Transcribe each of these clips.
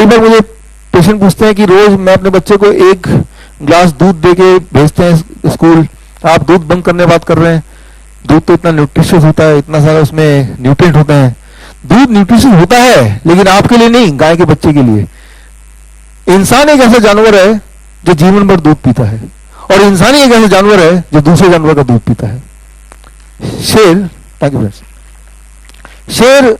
कई बार मुझे पेशेंट पूछते हैं कि रोज मैं अपने बच्चे को 1 ग्लास दूध दे के भेजते हैं स्कूल, आप दूध बंद करने बात कर रहे हैं। दूध तो इतना न्यूट्रिशियस होता है, इतना सारा उसमें न्यूट्रिएंट होते हैं। दूध न्यूट्रिशियस होता है लेकिन आपके लिए नहीं, गाय के बच्चे के लिए। इंसान एक ऐसा जानवर है जो जीवन भर दूध पीता है, और इंसान ही एक ऐसा जानवर है जो दूसरे जानवर का दूध पीता है। शेर, थैंक यू फ्रेंड्स, शेर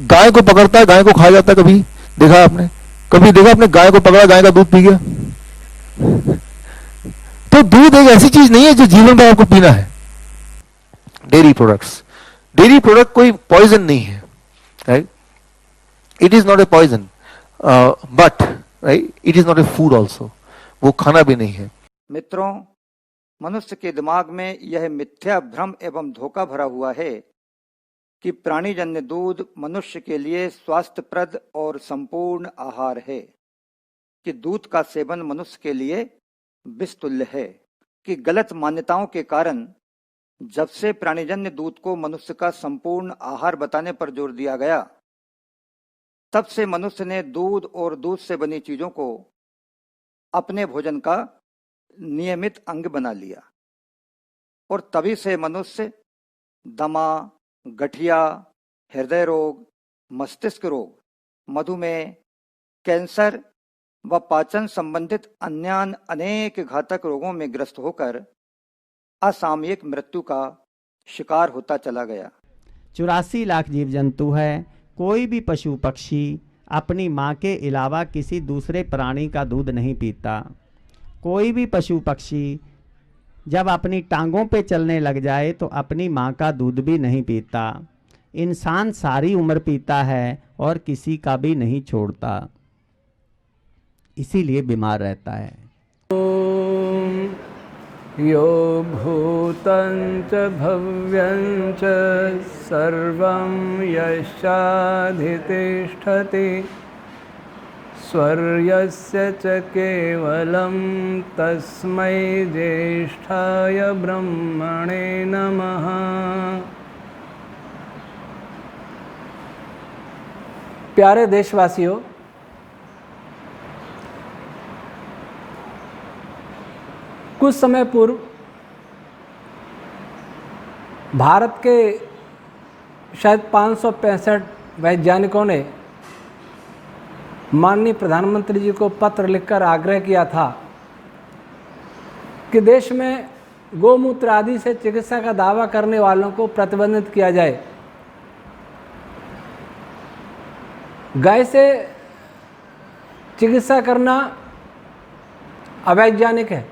गाय को पकड़ता है, गाय को खा जाता है। कभी देखा आपने? कभी देखा आपने गाय को पकड़ा, गाय का दूध पी गया? तो दूध एक ऐसी चीज नहीं है जो जीवन भर आपको पीना है। डेयरी प्रोडक्ट्स, डेयरी प्रोडक्ट कोई पॉइजन नहीं है, right? It is not a poison, but right, it is not a food also, वो खाना भी नहीं है। मित्रों, मनुष्य के दिमाग में यह मिथ्या भ्रम एवं धोखा भरा हुआ है कि प्राणीजन्य दूध मनुष्य के लिए स्वास्थ्यप्रद और संपूर्ण आहार है, कि दूध का सेवन मनुष्य के लिए विषतुल्य है, कि गलत मान्यताओं के कारण जब से प्राणीजन्य दूध को मनुष्य का संपूर्ण आहार बताने पर जोर दिया गया, तब से मनुष्य ने दूध और दूध से बनी चीजों को अपने भोजन का नियमित अंग बना लिया, और तभी से मनुष्य दमा, गठिया, हृदय रोग, मस्तिष्क रोग, मधुमेह, कैंसर व पाचन संबंधित अन्य अनेक घातक रोगों में ग्रस्त होकर असामयिक मृत्यु का शिकार होता चला गया। 84 लाख जीव जंतु है। कोई भी पशु पक्षी अपनी माँ के अलावा किसी दूसरे प्राणी का दूध नहीं पीता। कोई भी पशु पक्षी जब अपनी टांगों पे चलने लग जाए तो अपनी माँ का दूध भी नहीं पीता। इंसान सारी उम्र पीता है और किसी का भी नहीं छोड़ता, इसीलिए बीमार रहता है। यो भूतं च भव्यं च सर्वं यश्चाधितिष्ठति स्वर्यस्य च केवलं तस्मै ज्येष्ठाय ब्रह्मणे नमः। प्यारे देशवासियों, कुछ समय पूर्व भारत के शायद 565 वैज्ञानिकों ने माननीय प्रधानमंत्री जी को पत्र लिखकर आग्रह किया था कि देश में गोमूत्र आदि से चिकित्सा का दावा करने वालों को प्रतिबंधित किया जाए। गाय से चिकित्सा करना अवैज्ञानिक है।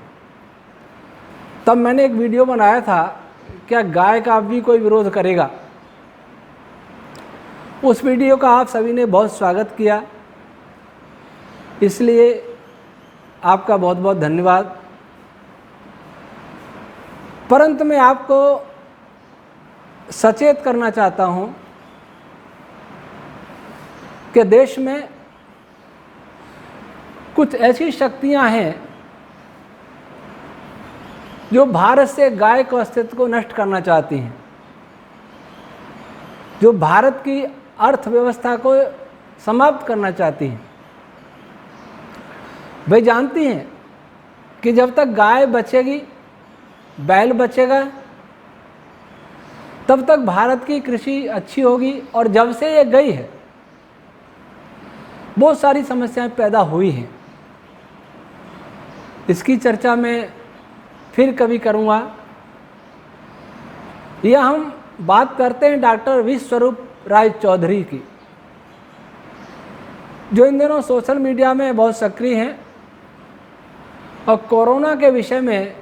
तब मैंने एक वीडियो बनाया था, क्या गाय का भी कोई विरोध करेगा। उस वीडियो का आप सभी ने बहुत स्वागत किया, इसलिए आपका बहुत बहुत धन्यवाद। परंतु मैं आपको सचेत करना चाहता हूं कि देश में कुछ ऐसी शक्तियां हैं जो भारत से गाय के अस्तित्व को नष्ट करना चाहती हैं, जो भारत की अर्थव्यवस्था को समाप्त करना चाहती हैं। वे जानती हैं कि जब तक गाय बचेगी, बैल बचेगा, तब तक भारत की कृषि अच्छी होगी। और जब से ये गई है, बहुत सारी समस्याएं पैदा हुई हैं। इसकी चर्चा मैं फिर कभी करूँगा। यह हम बात करते हैं डॉक्टर विश्वरूप राय चौधरी की, जो इन दिनों सोशल मीडिया में बहुत सक्रिय हैं और कोरोना के विषय में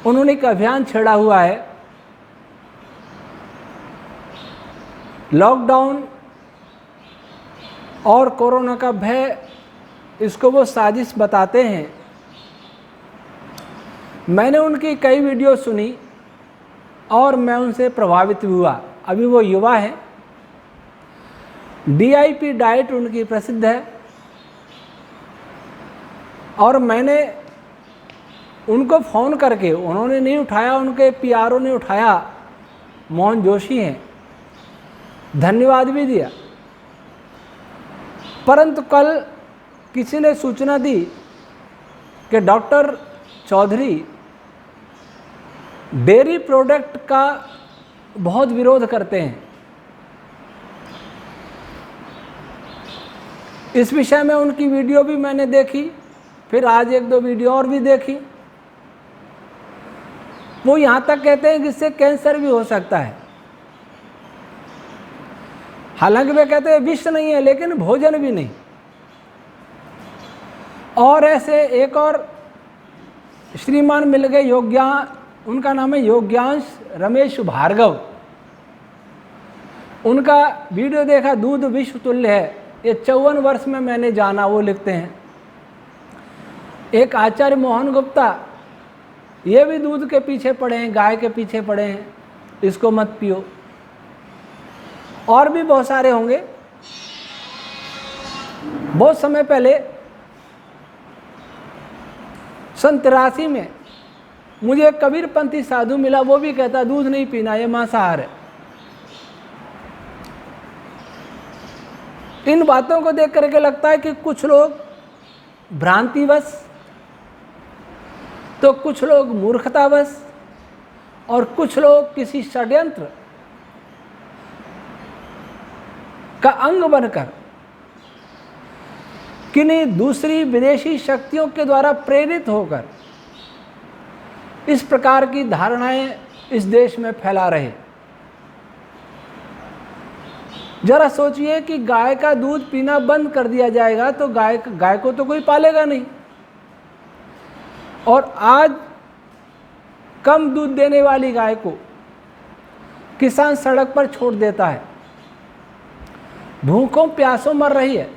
उन्होंने एक अभियान छेड़ा हुआ है। लॉकडाउन और कोरोना का भय, इसको वो साजिश बताते हैं। मैंने उनकी कई वीडियो सुनी और मैं उनसे प्रभावित हुआ। अभी वो युवा है, DIP डाइट उनकी प्रसिद्ध है, और मैंने उनको फ़ोन करके, उन्होंने नहीं उठाया, उनके PRO ने उठाया, मोहन जोशी हैं, धन्यवाद भी दिया। परंतु कल किसी ने सूचना दी कि डॉक्टर चौधरी डेयरी प्रोडक्ट का बहुत विरोध करते हैं। इस विषय में उनकी वीडियो भी मैंने देखी, फिर आज एक दो वीडियो और भी देखी। वो यहाँ तक कहते हैं कि इससे कैंसर भी हो सकता है। हालांकि वे कहते हैं विष नहीं है, लेकिन भोजन भी नहीं। और ऐसे एक और श्रीमान मिल गए उनका नाम है योग्यांश रमेश भार्गव। उनका वीडियो देखा, दूध विश्व तुल्य है। ये 54 वर्ष में मैंने जाना, वो लिखते हैं। एक आचार्य मोहन गुप्ता, ये भी दूध के पीछे पड़े हैं, गाय के पीछे पड़े हैं, इसको मत पियो। और भी बहुत सारे होंगे। बहुत समय पहले सन 83 में मुझे एक कबीरपंथी साधु मिला, वो भी कहता दूध नहीं पीना, ये मांसाहार है। इन बातों को देख करके लगता है कि कुछ लोग भ्रांतिवश, तो कुछ लोग मूर्खतावश, और कुछ लोग किसी षड्यंत्र का अंग बनकर किन्हीं दूसरी विदेशी शक्तियों के द्वारा प्रेरित होकर इस प्रकार की धारणाएं इस देश में फैला रहे। जरा सोचिए कि गाय का दूध पीना बंद कर दिया जाएगा तो गाय को तो कोई पालेगा नहीं। और आज कम दूध देने वाली गाय को किसान सड़क पर छोड़ देता है, भूखों प्यासों मर रही है।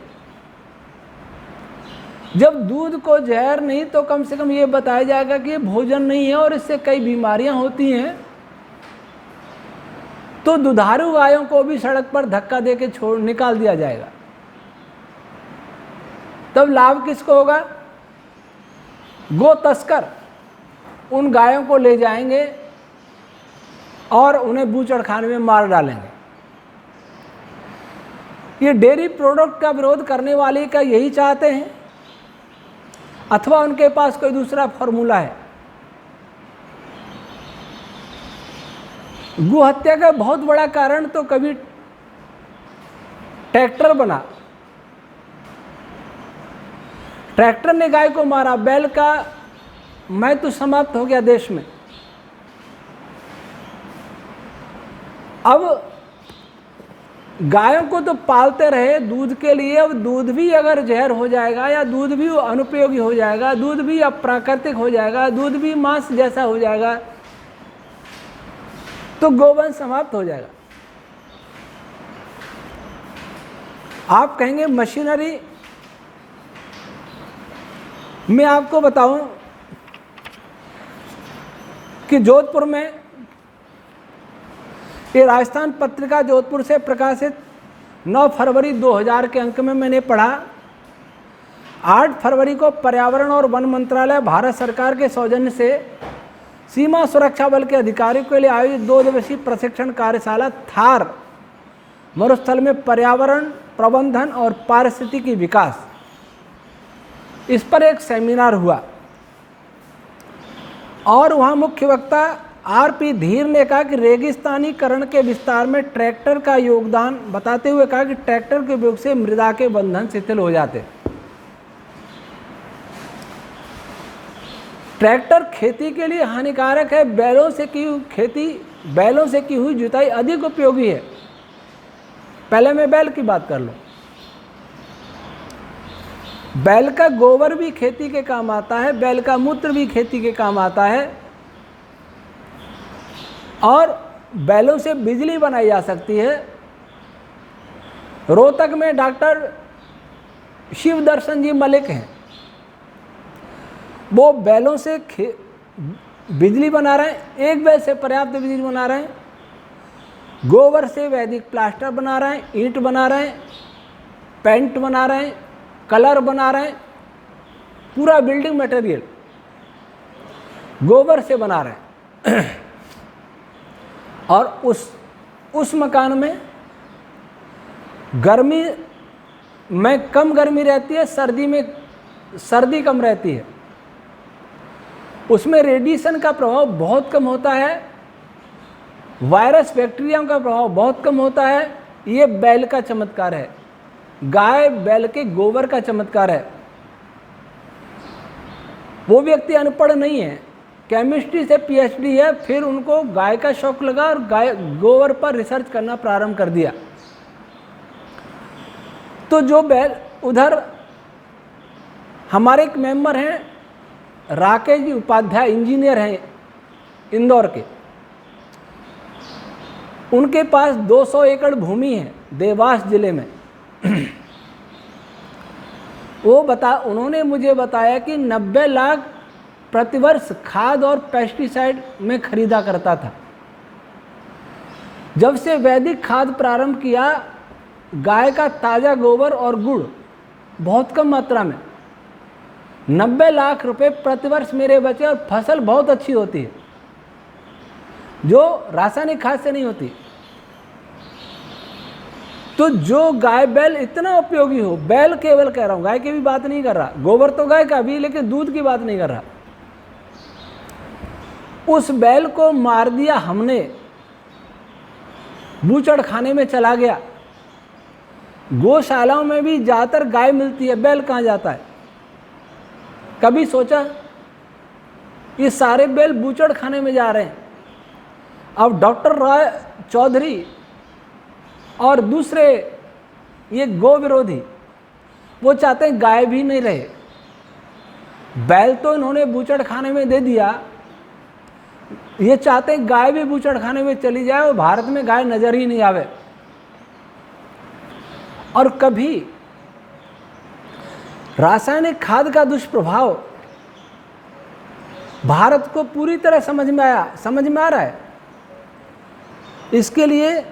जब दूध को जहर नहीं तो कम से कम ये बताया जाएगा कि ये भोजन नहीं है और इससे कई बीमारियां होती हैं, तो दुधारू गायों को भी सड़क पर धक्का देके निकाल दिया जाएगा। तब लाभ किसको होगा? गो तस्कर उन गायों को ले जाएंगे और उन्हें बूचड़खाने में मार डालेंगे। ये डेयरी प्रोडक्ट का विरोध करने वाले का यही चाहते हैं, अथवा उनके पास कोई दूसरा फॉर्मूला है? गो हत्या का बहुत बड़ा कारण तो कभी ट्रैक्टर बना। ट्रैक्टर ने गाय को मारा, बैल का मैं तो समाप्त हो गया देश में। अब गायों को तो पालते रहे दूध के लिए, अब दूध भी अगर जहर हो जाएगा या दूध भी अनुपयोगी हो जाएगा, दूध भी अप्राकृतिक हो जाएगा, दूध भी मांस जैसा हो जाएगा, तो गोवंश समाप्त हो जाएगा। आप कहेंगे मशीनरी, मैं आपको बताऊं कि जोधपुर में ये राजस्थान पत्रिका जोधपुर से प्रकाशित 9 फरवरी 2000 के अंक में मैंने पढ़ा, 8 फरवरी को पर्यावरण और वन मंत्रालय भारत सरकार के सौजन्य से सीमा सुरक्षा बल के अधिकारियों के लिए आयोजित 2 दिवसीय प्रशिक्षण कार्यशाला थार मरुस्थल में पर्यावरण प्रबंधन और पारिस्थितिकी विकास, इस पर एक सेमिनार हुआ। और वहाँ मुख्य वक्ता आर.पी. धीर ने कहा कि रेगिस्तानीकरण के विस्तार में ट्रैक्टर का योगदान बताते हुए कहा कि ट्रैक्टर के उपयोग से मृदा के बंधन शिथिल हो जाते। ट्रैक्टर खेती के लिए हानिकारक है, बैलों से की हुई जुताई अधिक उपयोगी है। पहले मैं बैल की बात कर लूं। बैल का गोबर भी खेती के काम आता है, बैल का मूत्र भी खेती के काम आता है, और बैलों से बिजली बनाई जा सकती है। रोहतक में डॉक्टर शिव दर्शन जी मलिक हैं, वो बैलों से बिजली बना रहे हैं, एक बैल से पर्याप्त बिजली बना रहे हैं। गोबर से वैदिक प्लास्टर बना रहे हैं, ईंट बना रहे हैं, पेंट बना रहे हैं, कलर बना रहे हैं, पूरा बिल्डिंग मटेरियल गोबर से बना रहे हैं। और उस मकान में गर्मी में कम गर्मी रहती है, सर्दी में सर्दी कम रहती है। उसमें रेडिएशन का प्रभाव बहुत कम होता है, वायरस बैक्टीरिया का प्रभाव बहुत कम होता है। ये बैल का चमत्कार है, गाय बैल के गोबर का चमत्कार है। वो व्यक्ति अनपढ़ नहीं है, केमिस्ट्री से पीएचडी है, फिर उनको गाय का शौक लगा और गाय गोबर पर रिसर्च करना प्रारंभ कर दिया। तो जो बैल उधर हमारे एक मेंबर हैं राकेश जी उपाध्याय, इंजीनियर हैं इंदौर के, उनके पास 200 एकड़ भूमि है देवास जिले में। उन्होंने मुझे बताया कि 90 लाख प्रतिवर्ष खाद और पेस्टिसाइड में खरीदा करता था। जब से वैदिक खाद प्रारंभ किया, गाय का ताज़ा गोबर और गुड़ बहुत कम मात्रा में, 90 लाख रुपए प्रतिवर्ष मेरे बचे और फसल बहुत अच्छी होती है, जो रासायनिक खाद से नहीं होती। तो जो गाय बैल इतना उपयोगी हो, बैल केवल कह रहा हूं, गाय की भी बात नहीं कर रहा, गोबर तो गाय का भी, लेकिन दूध की बात नहीं कर रहा। उस बैल को मार दिया हमने, बूचड़ खाने में चला गया। गौशालाओं में भी ज़्यादातर गाय मिलती है, बैल कहाँ जाता है? कभी सोचा? ये सारे बैल बूचड़ खाने में जा रहे हैं। अब डॉक्टर राय चौधरी और दूसरे ये गौ विरोधी, वो चाहते हैं गाय भी नहीं रहे। बैल तो इन्होंने बूचड़ खाने में दे दिया, ये चाहते हैं गाय भी बूचड़ खाने में चली जाए और भारत में गाय नजर ही नहीं आवे। और कभी रासायनिक खाद का दुष्प्रभाव भारत को पूरी तरह समझ में आ रहा है। इसके लिए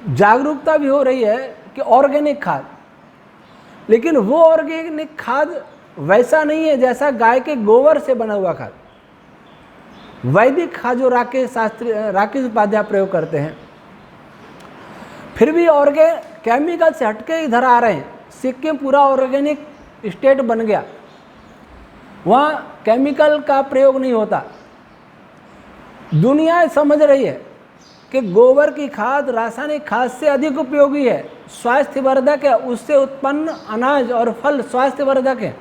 जागरूकता भी हो रही है कि ऑर्गेनिक खाद, लेकिन वो ऑर्गेनिक खाद वैसा नहीं है जैसा गाय के गोबर से बना हुआ खाद। वैदिक खाद जो राकेश उपाध्याय प्रयोग करते हैं, फिर भी केमिकल से हटके इधर आ रहे हैं। सिक्किम पूरा ऑर्गेनिक स्टेट बन गया, वहाँ केमिकल का प्रयोग नहीं होता। दुनिया समझ रही है कि गोबर की खाद रासायनिक खाद से अधिक उपयोगी है, स्वास्थ्यवर्धक है, उससे उत्पन्न अनाज और फल स्वास्थ्यवर्धक है।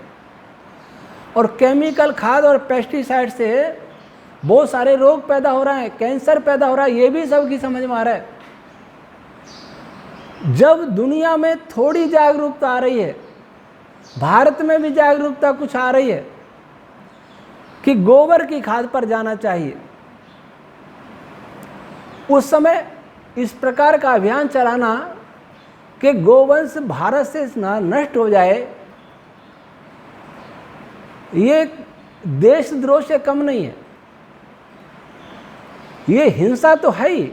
और केमिकल खाद और पेस्टिसाइड से बहुत सारे रोग पैदा हो रहे हैं, कैंसर पैदा हो रहा है, ये भी सबकी समझ में आ रहा है। जब दुनिया में थोड़ी जागरूकता आ रही है, भारत में भी जागरूकता कुछ आ रही है कि गोबर की खाद पर जाना चाहिए, उस समय इस प्रकार का अभियान चलाना कि गोवंश भारत से नष्ट हो जाए, ये देशद्रोह से कम नहीं है। ये हिंसा तो है ही।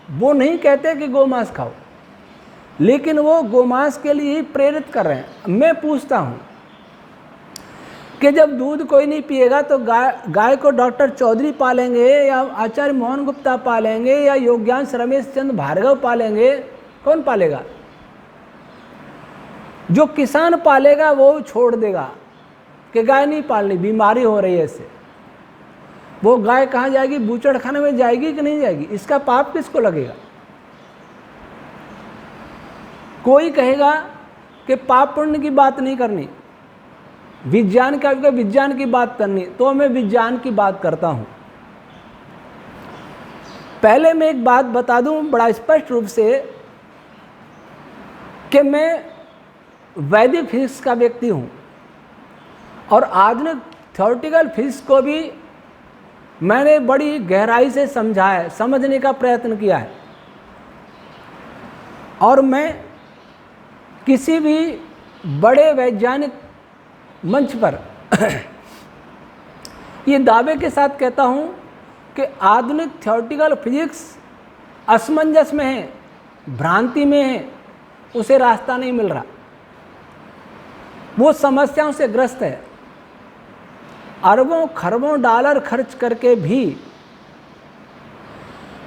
वो नहीं कहते कि गोमांस खाओ, लेकिन वो गोमांस के लिए ही प्रेरित कर रहे हैं। मैं पूछता हूँ कि जब दूध कोई नहीं पिएगा तो गाय को डॉक्टर चौधरी पालेंगे या आचार्य मोहन गुप्ता पालेंगे या योग्यांश रमेश चंद्र भार्गव पालेंगे? कौन पालेगा? जो किसान पालेगा वो छोड़ देगा कि गाय नहीं पालनी, बीमारी हो रही है इससे। वो गाय कहाँ जाएगी? बूचड़ खाने में जाएगी कि नहीं जाएगी? इसका पाप किसको लगेगा? कोई कहेगा कि पाप पुण्य की बात नहीं करनी, विज्ञान की बात करनी, तो मैं विज्ञान की बात करता हूं। पहले मैं एक बात बता दूं बड़ा स्पष्ट रूप से कि मैं वैदिक फिजिक्स का व्यक्ति हूं और आधुनिक थ्योरेटिकल फिजिक्स को भी मैंने बड़ी गहराई से समझा है, समझने का प्रयत्न किया है। और मैं किसी भी बड़े वैज्ञानिक मंच पर ये दावे के साथ कहता हूं कि आधुनिक थ्योरेटिकल फिजिक्स असमंजस में है, भ्रांति में है, उसे रास्ता नहीं मिल रहा, वो समस्याओं से ग्रस्त है। अरबों खरबों डॉलर खर्च करके भी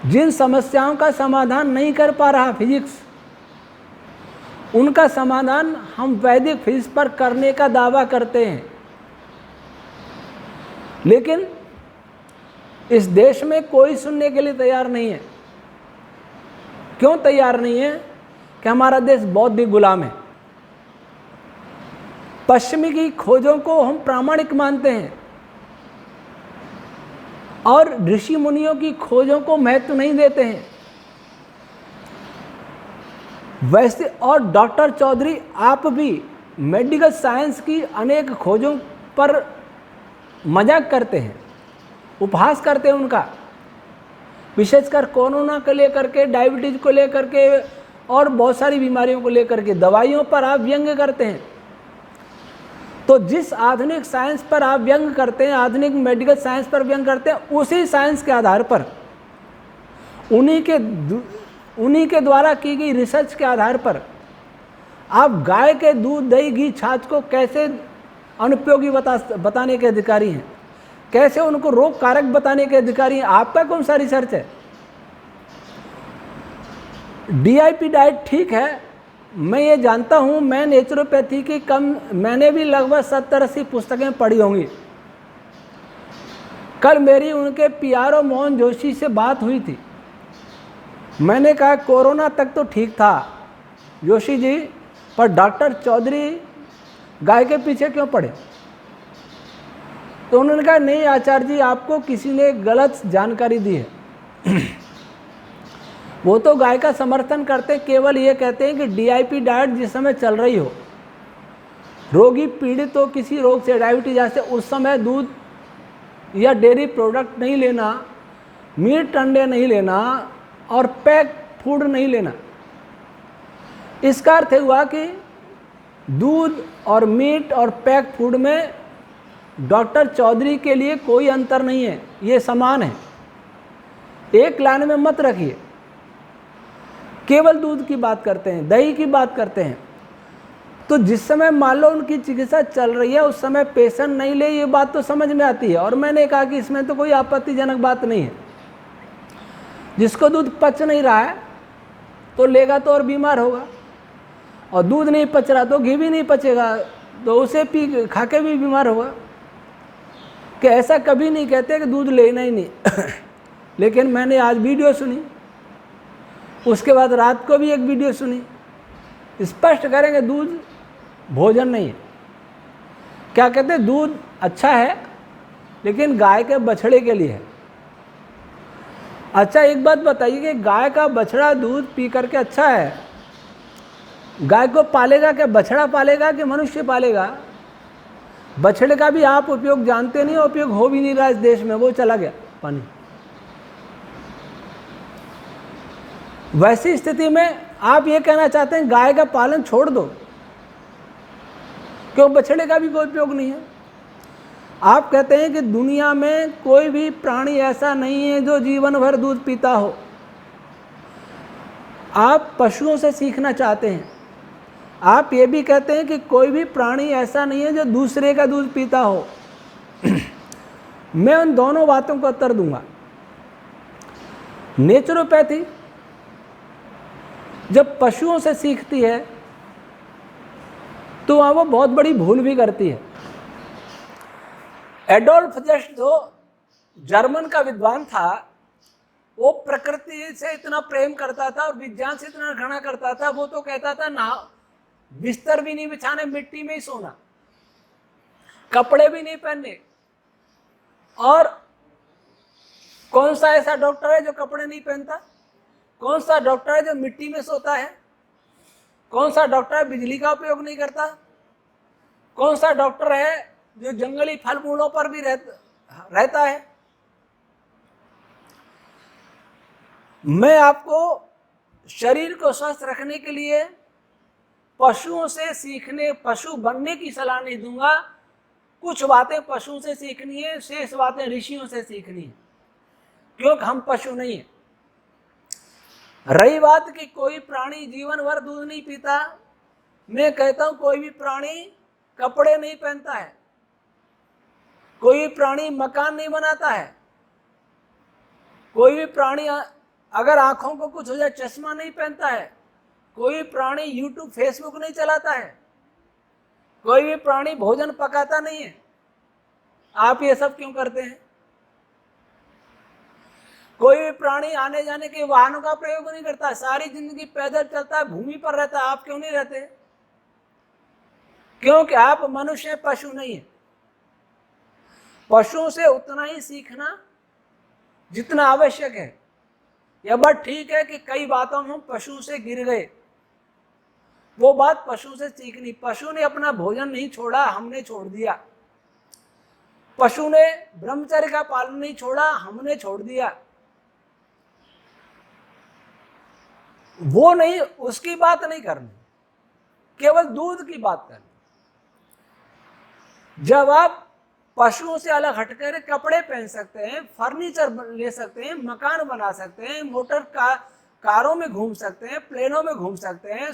जिन समस्याओं का समाधान नहीं कर पा रहा फिजिक्स, उनका समाधान हम वैदिक फीस पर करने का दावा करते हैं, लेकिन इस देश में कोई सुनने के लिए तैयार नहीं है। क्यों तैयार नहीं है? कि हमारा देश बौद्धिक गुलाम है। पश्चिमी की खोजों को हम प्रामाणिक मानते हैं और ऋषि मुनियों की खोजों को महत्व नहीं देते हैं। वैसे और डॉक्टर चौधरी आप भी मेडिकल साइंस की अनेक खोजों पर मजाक करते हैं, उपहास करते हैं उनका, विशेषकर कोरोना को लेकर के, डायबिटीज को लेकर के और बहुत सारी बीमारियों को लेकर के दवाइयों पर आप व्यंग्य करते हैं। तो जिस आधुनिक साइंस पर आप व्यंग्य करते हैं, आधुनिक मेडिकल साइंस पर व्यंग्य करते हैं, उसी साइंस के आधार पर, उन्हीं के द्वारा की गई रिसर्च के आधार पर आप गाय के दूध, दही, घी, छाछ को कैसे अनुपयोगी बताने के अधिकारी हैं, कैसे उनको रोग कारक बताने के अधिकारी हैं? आपका कौन सा रिसर्च है? डीआईपी डाइट ठीक है, मैं ये जानता हूँ, मैं नेचुरोपैथी की मैंने भी लगभग 70-80 पुस्तकें पढ़ी होंगी। कल मेरी उनके पीआरओ मोहन जोशी से बात हुई थी। मैंने कहा कोरोना तक तो ठीक था जोशी जी, पर डॉक्टर चौधरी गाय के पीछे क्यों पड़े? तो उन्होंने कहा नहीं आचार्य जी, आपको किसी ने गलत जानकारी दी है। वो तो गाय का समर्थन करते, केवल ये कहते हैं कि डीआईपी डाइट जिस समय चल रही हो, रोगी पीड़ित हो किसी रोग से, डायबिटीज जैसे, उस समय दूध या डेयरी प्रोडक्ट नहीं लेना, मीट अंडे नहीं लेना और पैक फूड नहीं लेना। इसका अर्थ हुआ कि दूध और मीट और पैक फूड में डॉक्टर चौधरी के लिए कोई अंतर नहीं है, ये समान है। एक लाइन में मत रखिए। केवल दूध की बात करते हैं, दही की बात करते हैं। तो जिस समय मान लो उनकी चिकित्सा चल रही है, उस समय पेशेंट नहीं ले, ये बात तो समझ में आती है। और मैंने कहा कि इसमें तो कोई आपत्तिजनक बात नहीं है। जिसको दूध पच नहीं रहा है तो लेगा तो और बीमार होगा, और दूध नहीं पच रहा तो घी भी नहीं पचेगा, तो उसे खा के भी बीमार होगा। कि ऐसा कभी नहीं कहते कि दूध लेना ही नहीं। लेकिन मैंने आज वीडियो सुनी, उसके बाद रात को भी एक वीडियो सुनी, स्पष्ट करेंगे दूध भोजन नहीं है। क्या कहते हैं? दूध अच्छा है लेकिन गाय के बछड़े के लिए है। अच्छा एक बात बताइए कि गाय का बछड़ा दूध पी करके अच्छा है, गाय को पालेगा क्या बछड़ा पालेगा कि मनुष्य पालेगा? बछड़े का भी आप उपयोग जानते नहीं, उपयोग हो भी नहीं रहा इस देश में, वो चला गया पानी। वैसी स्थिति में आप ये कहना चाहते हैं गाय का पालन छोड़ दो, क्यों? बछड़े का भी कोई उपयोग नहीं है। आप कहते हैं कि दुनिया में कोई भी प्राणी ऐसा नहीं है जो जीवन भर दूध पीता हो। आप पशुओं से सीखना चाहते हैं। आप ये भी कहते हैं कि कोई भी प्राणी ऐसा नहीं है जो दूसरे का दूध पीता हो। मैं उन दोनों बातों का उत्तर दूंगा। नेचुरोपैथी जब पशुओं से सीखती है तो वहाँ वो बहुत बड़ी भूल भी करती है। एडोल्फ जस्ट जो जर्मन का विद्वान था, वो प्रकृति से इतना प्रेम करता था और विज्ञान से इतना घृणा करता था, वो तो कहता था ना बिस्तर भी नहीं बिछाने, मिट्टी में ही सोना, कपड़े भी नहीं पहनने। और कौन सा ऐसा डॉक्टर है जो कपड़े नहीं पहनता? कौन सा डॉक्टर है जो मिट्टी में सोता है? कौन सा डॉक्टर है बिजली का उपयोग नहीं करता? कौन सा डॉक्टर है जो जंगली फल मूलों पर भी रहता है? मैं आपको शरीर को स्वस्थ रखने के लिए पशुओं से सीखने, पशु बनने की सलाह नहीं दूंगा। कुछ बातें पशुओं से सीखनी है, शेष बातें ऋषियों से सीखनी है, क्योंकि हम पशु नहीं है। रही बात कि कोई प्राणी जीवन भर दूध नहीं पीता, मैं कहता हूं कोई भी प्राणी कपड़े नहीं पहनता है, कोई भी प्राणी मकान नहीं बनाता है, कोई भी प्राणी अगर आंखों को कुछ हो जाए चश्मा नहीं पहनता है, कोई प्राणी यूट्यूब फेसबुक नहीं चलाता है, कोई भी प्राणी भोजन पकाता नहीं है। आप ये सब क्यों करते हैं? कोई भी प्राणी आने जाने के वाहनों का प्रयोग नहीं करता, सारी जिंदगी पैदल चलता है, भूमि पर रहता है। आप क्यों नहीं रहते? क्योंकि आप मनुष्य हैं, पशु नहीं है। पशुओं से उतना ही सीखना जितना आवश्यक है। यह बात ठीक है कि कई बातों में हम पशुओं से गिर गए, वो बात पशु से सीखनी। पशु ने अपना भोजन नहीं छोड़ा, हमने छोड़ दिया। पशु ने ब्रह्मचर्य का पालन नहीं छोड़ा, हमने छोड़ दिया। वो नहीं, उसकी बात नहीं करनी, केवल दूध की बात करनी। जब आप पशुओं से अलग हटकर कपड़े पहन सकते हैं, फर्नीचर ले सकते हैं, मकान बना सकते हैं, मोटर कारों में घूम सकते हैं, प्लेनों में घूम सकते हैं,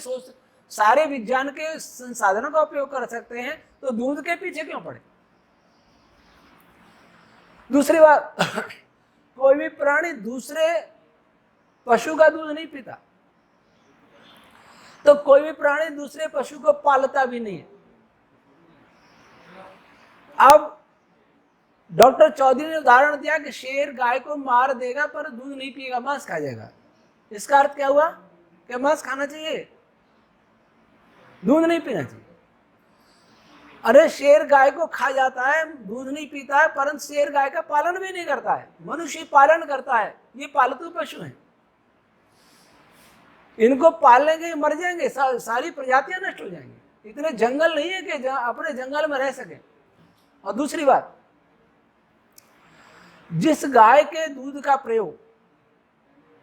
सारे विज्ञान के संसाधनों का उपयोग कर सकते हैं, तो दूध के पीछे क्यों पड़े? दूसरी बात, कोई भी प्राणी दूसरे पशु का दूध नहीं पीता, तो कोई भी प्राणी दूसरे पशु को पालता भी नहीं है। अब डॉक्टर चौधरी ने उदाहरण दिया कि शेर गाय को मार देगा पर दूध नहीं पिएगा, मांस खा जाएगा। इसका अर्थ क्या हुआ? कि मांस खाना चाहिए, दूध नहीं पीना चाहिए। अरे शेर गाय को खा जाता है, दूध नहीं पीता है, परंतु शेर गाय का पालन भी नहीं करता है, मनुष्य पालन करता है। ये पालतू पशु हैं, इनको पालेंगे मर जाएंगे, सारी प्रजातियां नष्ट हो जाएंगी। इतने जंगल नहीं है कि अपने जंगल में रह सके। और दूसरी बात, जिस गाय के दूध का प्रयोग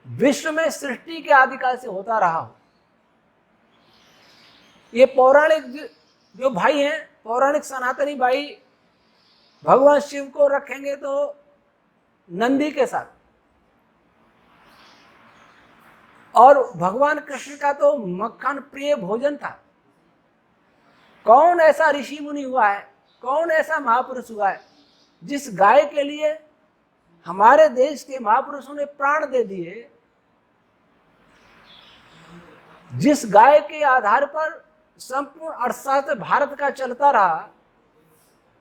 विश्व में सृष्टि के आदिकाल से होता रहा हो, ये पौराणिक जो भाई हैं, पौराणिक सनातनी भाई, भगवान शिव को रखेंगे तो नंदी के साथ, और भगवान कृष्ण का तो मक्खन प्रिय भोजन था। कौन ऐसा ऋषि मुनि हुआ है, कौन ऐसा महापुरुष हुआ है जिस गाय के लिए हमारे देश के महापुरुषों ने प्राण दे दिए, जिस गाय के आधार पर संपूर्ण अर्थशास्त्र भारत का चलता रहा,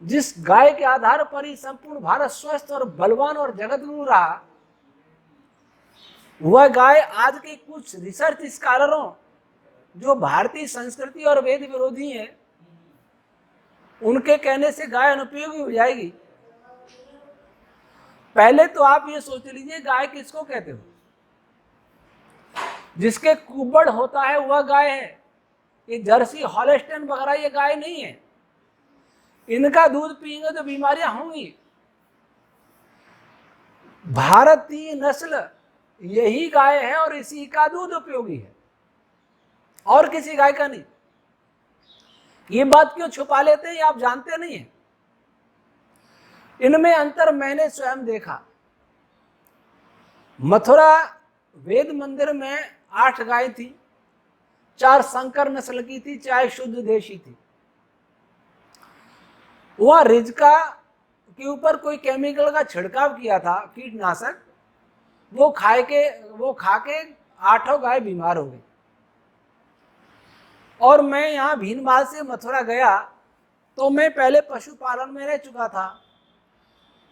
जिस गाय के आधार पर ही संपूर्ण भारत स्वस्थ और बलवान और जगतगुरु रहा, वह गाय आज के कुछ रिसर्च स्कॉलरों जो भारतीय संस्कृति और वेद विरोधी हैं, उनके कहने से गाय अनुपयोगी हो जाएगी। पहले तो आप ये सोच लीजिए, गाय किसको कहते हो? जिसके कुबड़ होता है वह गाय है। ये जर्सी, हॉलस्टाइन वगैरह ये गाय नहीं है। इनका दूध पिएंगे तो बीमारियां होंगी। भारतीय नस्ल यही गाय है और इसी का दूध उपयोगी है, और किसी गाय का नहीं। ये बात क्यों छुपा लेते हैं, आप जानते नहीं हैं। इनमें अंतर मैंने स्वयं देखा। मथुरा वेद मंदिर में 8 गाय थी, 4 संकर नस्ल की थी, 4 शुद्ध देशी थी। वहां रिजका के ऊपर कोई केमिकल का छिड़काव किया था, कीटनाशक, वो खा के 8 गाय बीमार हो गई। और मैं यहाँ भीनमाल से मथुरा गया तो मैं पहले पशुपालन में रह चुका था।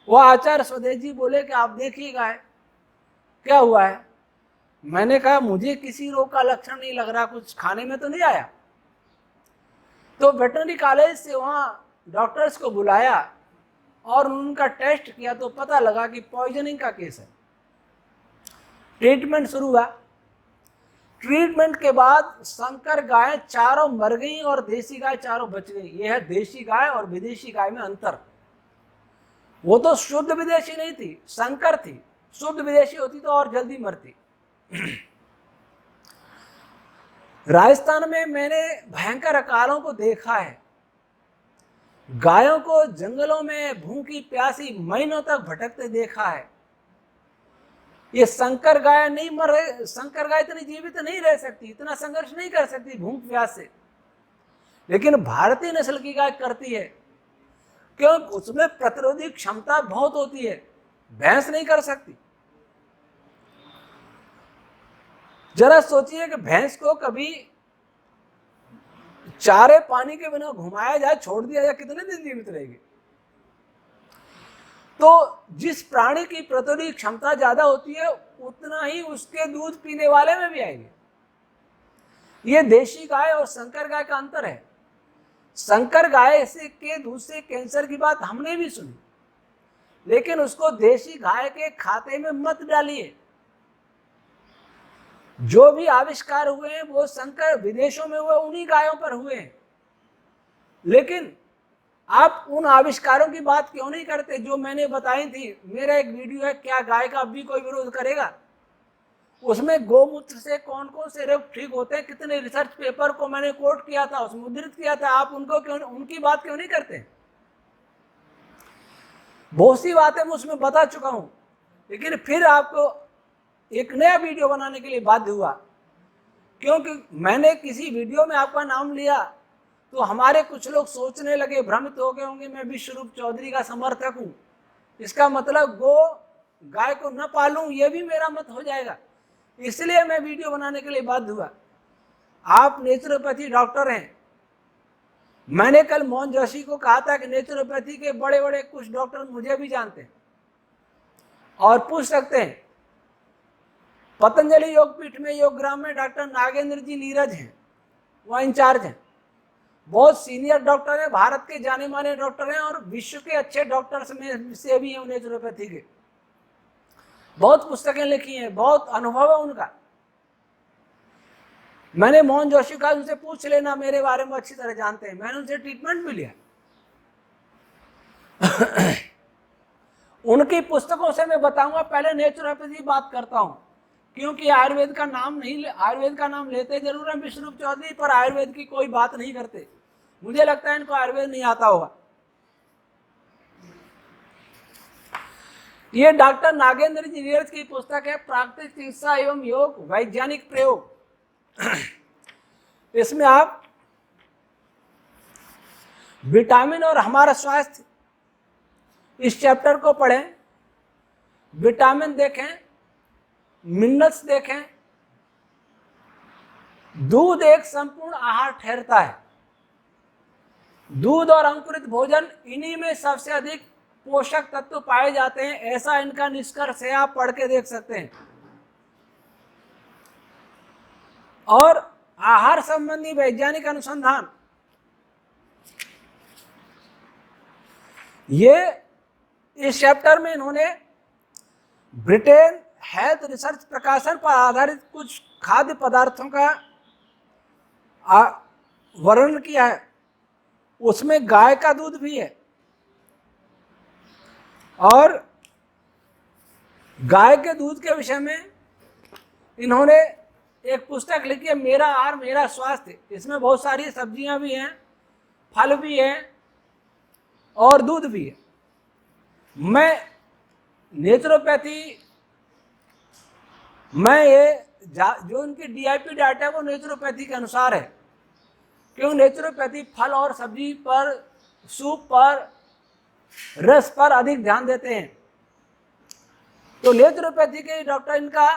वह आचार्य स्वदेश जी बोले कि आप देखिए गाय क्या हुआ है। मैंने कहा मुझे किसी रोग का लक्षण नहीं लग रहा, कुछ खाने में तो नहीं आया। तो वेटरनरी कॉलेज से वहाँ डॉक्टर्स को बुलाया और उनका टेस्ट किया तो पता लगा कि पॉइजनिंग का केस है। ट्रीटमेंट शुरू हुआ। ट्रीटमेंट के बाद संकर गाय 4 मर गई और देसी गाय 4 बच गई। यह है देशी गाय और विदेशी गाय में अंतर। वो तो शुद्ध विदेशी नहीं थी, संकर थी। शुद्ध विदेशी होती तो और जल्दी मरती। राजस्थान में मैंने भयंकर अकालों को देखा है। गायों को जंगलों में भूखी प्यासी महीनों तक भटकते देखा है। ये संकर गाय नहीं मर रहे, संकर गाय इतनी जीवित नहीं रह सकती, इतना संघर्ष नहीं कर सकती भूख प्यास से, लेकिन भारतीय नस्ल की गाय करती है। क्यों? उसमें प्रतिरोधी क्षमता बहुत होती है, भैंस नहीं कर सकती। जरा सोचिए कि भैंस को कभी चारे पानी के बिना घुमाया जाए, छोड़ दिया जाए, कितने दिन जीवित रहेगी। तो जिस प्राणी की प्रतिरोधक क्षमता ज्यादा होती है उतना ही उसके दूध पीने वाले में भी आएगी। ये देशी गाय और संकर गाय का अंतर है। संकर गाय से के दूध से कैंसर की बात हमने भी सुनी, लेकिन उसको देशी गाय के खाते में मत डालिए। जो भी आविष्कार हुए हैं वो संकर विदेशों में हुए, उन्हीं गायों पर हुए हैं। लेकिन आप उन आविष्कारों की बात क्यों नहीं करते जो मैंने बताई थी। मेरा एक वीडियो है, क्या गाय का अब भी कोई विरोध करेगा, उसमें गोमूत्र से कौन कौन से रोग ठीक होते हैं, कितने रिसर्च पेपर को मैंने कोट किया था, उसमें उद्धृत किया था। आप उनको क्यों, उनकी बात क्यों नहीं करते। बहुत सी बातें मैं उसमें बता चुका हूं, लेकिन फिर आपको एक नया वीडियो बनाने के लिए बाध्य हुआ, क्योंकि मैंने किसी वीडियो में आपका नाम लिया तो हमारे कुछ लोग सोचने लगे, भ्रमित हो गए होंगे मैं विश्वरूप चौधरी का समर्थक हूं, इसका मतलब गो गाय को न पालूं, यह भी मेरा मत हो जाएगा। इसलिए मैं वीडियो बनाने के लिए बाध्य हुआ। आप नेचुरोपैथी डॉक्टर हैं। मैंने कल मोहन जोशी को कहा था कि नेचुरोपैथी के बड़े बड़े कुछ डॉक्टर मुझे भी जानते हैं और पूछ सकते हैं। पतंजलि योगपीठ में योगग्राम में डॉक्टर नागेंद्र जी नीरज हैं, वह इंचार्ज हैं, बहुत सीनियर डॉक्टर हैं, भारत के जाने माने डॉक्टर हैं और विश्व के अच्छे डॉक्टर्स में से भी हैं नेचुरोपैथी के। बहुत पुस्तकें लिखी हैं, बहुत अनुभव है उनका। मैंने मोहन जोशी का उनसे पूछ लेना, मेरे बारे में अच्छी तरह जानते हैं, मैंने उनसे ट्रीटमेंट भी लिया। उनकी पुस्तकों से मैं बताऊंगा। पहले नेचुरोपैथी बात करता हूं, क्योंकि आयुर्वेद का नाम नहीं, आयुर्वेद का नाम लेते जरूर हैं विश्वरूप चौधरी, पर आयुर्वेद की कोई बात नहीं करते। मुझे लगता है इनको आयुर्वेद नहीं आता होगा। ये डॉक्टर नागेंद्र जी नीरज की पुस्तक है, प्राकृतिक चिकित्सा एवं योग वैज्ञानिक प्रयोग। इसमें आप विटामिन और हमारा स्वास्थ्य इस चैप्टर को पढ़ें, विटामिन देखें, मिनरल्स देखें। दूध एक संपूर्ण आहार ठहरता है। दूध और अंकुरित भोजन, इन्हीं में सबसे अधिक पोषक तत्व पाए जाते हैं, ऐसा इनका निष्कर्ष है, आप पढ़ के देख सकते हैं। और आहार संबंधी वैज्ञानिक अनुसंधान, ये इस चैप्टर में इन्होंने ब्रिटेन हेल्थ रिसर्च प्रकाशन पर आधारित कुछ खाद्य पदार्थों का वर्णन किया है, उसमें गाय का दूध भी है। और गाय के दूध के विषय में इन्होंने एक पुस्तक लिखी है, मेरा आहार मेरा स्वास्थ्य। इसमें बहुत सारी सब्जियां भी हैं, फल भी हैं और दूध भी है। मैं नेचुरोपैथी, मैं ये जो इनकी DIP डाटा है वो नेचुरोपैथी के अनुसार है, क्योंकि नेचुरोपैथी फल और सब्जी पर, सूप पर, रस पर अधिक ध्यान देते हैं। तो नेचुरोपैथी के डॉक्टर इनका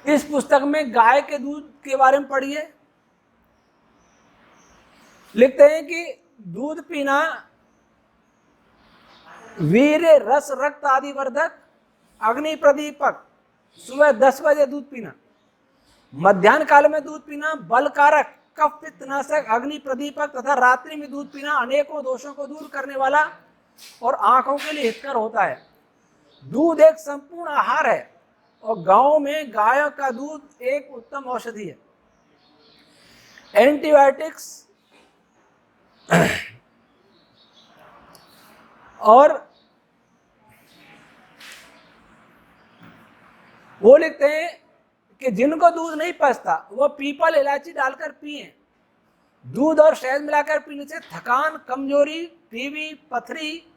इस पुस्तक में गाय के दूध के बारे में पढ़िए। लिखते हैं कि दूध पीना वीर्य, रस, रक्त आदि वर्धक, अग्नि प्रदीपक। सुबह 10 बजे दूध पीना, मध्याह्न काल में दूध पीना बलकारक, कफ पित्तनाशक, अग्नि प्रदीपक तथा रात्रि में दूध पीना अनेकों दोषों को दूर करने वाला और आंखों के लिए हितकर होता है। दूध एक संपूर्ण आहार है और गांव में गायों का दूध एक उत्तम औषधि है। एंटीबायोटिक्स और वो लिखते हैं कि जिनको दूध नहीं पचता वो पीपल इलायची डालकर पिए। दूध और शहद मिलाकर पीने से थकान, कमजोरी, टीबी, पथरी,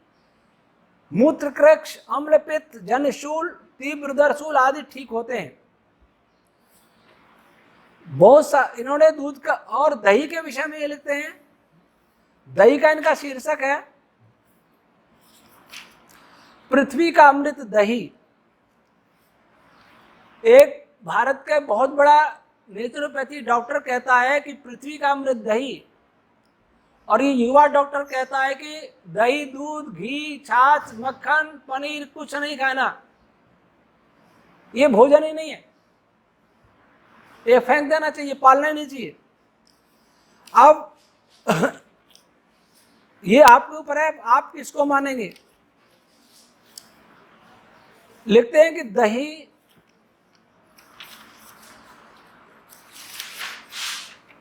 मूत्रकृक्ष, अम्लपित्त, जनशूल, तीव्र उदरशूल आदि ठीक होते हैं। बहुत सा इन्होंने दूध का और दही के विषय में ये लिखते हैं। दही का इनका शीर्षक है पृथ्वी का अमृत दही। एक भारत का बहुत बड़ा नेचुरोपैथी डॉक्टर कहता है कि पृथ्वी का अमृत दही, और ये युवा डॉक्टर कहता है कि दही, दूध, घी, छाछ, मक्खन, पनीर कुछ नहीं खाना, ये भोजन ही नहीं है, ये फेंक देना चाहिए, पालना ही नहीं चाहिए। अब ये आपके ऊपर है, आप किसको मानेंगे। लिखते हैं कि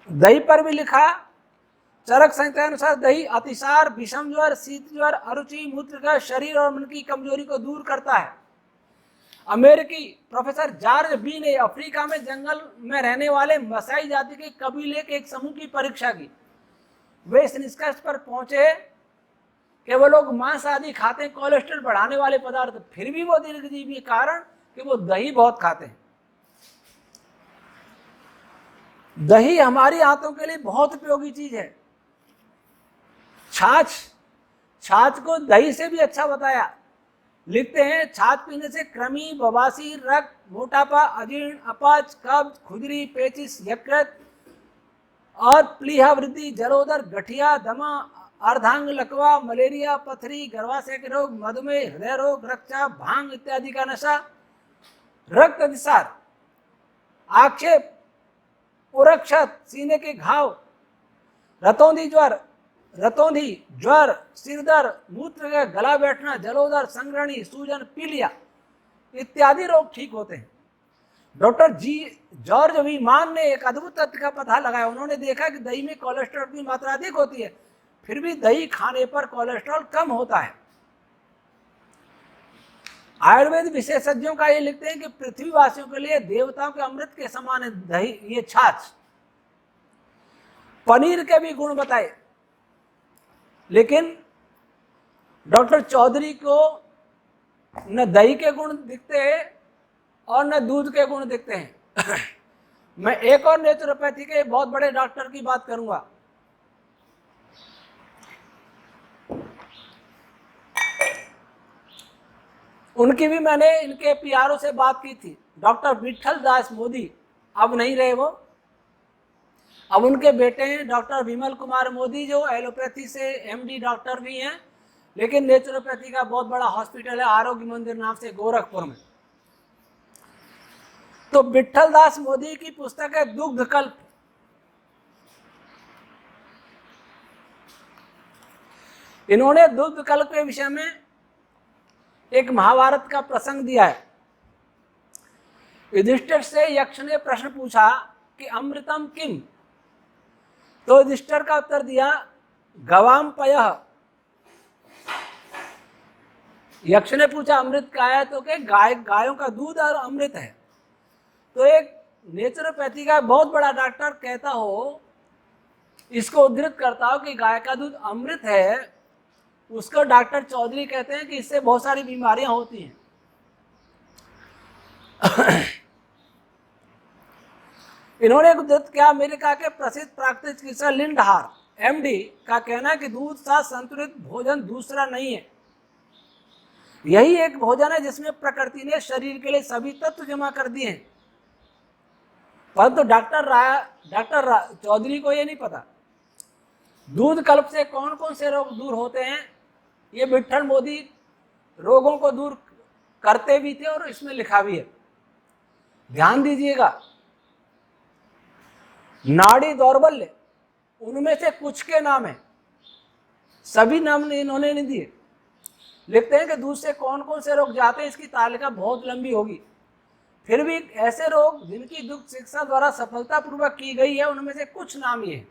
दही पर भी लिखा, चरक संहिता अनुसार दही अतिसार, विषम ज्वर, शीत ज्वर, अरुचि, मूत्र का, शरीर और मन की कमजोरी को दूर करता है। अमेरिकी प्रोफेसर जॉर्ज बी ने अफ्रीका में जंगल में रहने वाले मसाई जाति के कबीले के एक समूह की परीक्षा की। वे इस निष्कर्ष पर पहुंचे कि वो लोग मांस आदि खाते हैं, कोलेस्ट्रॉल बढ़ाने वाले पदार्थ, फिर भी वो दीर्घजीवी है, कारण कि वो दही बहुत खाते हैं। दही हमारी आंतों के लिए बहुत उपयोगी चीज है। छाछ को दही से भी अच्छा बताया। लिखते हैं छाछ पीने से कृमि, बवासीर, रक्त, मोटापा, अजीर्ण, अपच, कब्ज, खुजली, पेचिश, यकृत और प्लीहा वृद्धि, जलोदर, गठिया, दमा, अर्धांग लकवा, मलेरिया, पथरी, गर्भाशय के रोग, मधुमेह, हृदय रोग, रक्तचाप, भांग इत्यादि का नशा, रक्त अतिसार, आक्षेप, उरक्षत, सीने के घाव, रतौंधी, ज्वर, सिरदर्द, मूत्र का गला बैठना, जलोदर, संग्रहणी, सूजन, पीलिया इत्यादि रोग ठीक होते हैं। डॉक्टर जॉर्ज वीमान ने एक अद्भुत तथ्य का पता लगाया। उन्होंने देखा कि दही में कोलेस्ट्रॉल की मात्रा अधिक होती है, फिर भी दही खाने पर कोलेस्ट्रॉल कम होता है। आयुर्वेद विशेषज्ञों का ये लिखते हैं कि पृथ्वीवासियों के लिए देवताओं के अमृत के समान है दही, ये छाछ। पनीर के भी गुण बताए, लेकिन डॉक्टर चौधरी को न दही के गुण दिखते हैं और न दूध के गुण दिखते हैं। मैं एक और नेचुरोपैथी के बहुत बड़े डॉक्टर की बात करूंगा। उनकी भी मैंने इनके पीआरओ से बात की थी, डॉक्टर विठल दास मोदी। अब नहीं रहे वो, अब उनके बेटे हैं डॉक्टर विमल कुमार मोदी, जो एलोपैथी से एमडी डॉक्टर भी हैं, लेकिन नेचुरोपैथी का बहुत बड़ा हॉस्पिटल है आरोग्य मंदिर नाम से गोरखपुर में। तो विठल दास मोदी की पुस्तक है दुग्ध कल्प। इन्होंने दुग्ध कल्प के विषय में एक महाभारत का प्रसंग दिया है। युधिष्ठिर से यक्ष ने प्रश्न पूछा कि अमृतम किम, तो युधिष्ठिर का उत्तर दिया गवाम पयः। यक्ष ने पूछा अमृत क्या है, तो के गायों का दूध और अमृत है। तो एक नेचुरोपैथी का बहुत बड़ा डॉक्टर कहता हो, इसको उद्धृत करता हो कि गाय का दूध अमृत है, उसको डॉक्टर चौधरी कहते हैं कि इससे बहुत सारी बीमारियां होती हैं। इन्होंने उद्धृत किया अमेरिका के प्रसिद्ध प्राकृतिक चिकित्सक लिंडहार एमडी का कहना है कि दूध सा संतुलित भोजन दूसरा नहीं है। यही एक भोजन है जिसमें प्रकृति ने शरीर के लिए सभी तत्व जमा कर दिए हैं। परंतु डॉक्टर चौधरी को ये नहीं पता दूध कल्प से कौन कौन से रोग दूर होते हैं। ये विठल मोदी रोगों को दूर करते भी थे और इसमें लिखा भी है, ध्यान दीजिएगा। नाड़ी दौर्बल्य, उनमें से कुछ के नाम है, सभी नाम इन्होंने नहीं दिए। लिखते हैं कि दूध से कौन कौन से रोग जाते हैं, इसकी तालिका बहुत लंबी होगी। फिर भी ऐसे रोग जिनकी दुग्ध चिकित्सा द्वारा सफलतापूर्वक की गई है, उनमें से कुछ नाम ये है।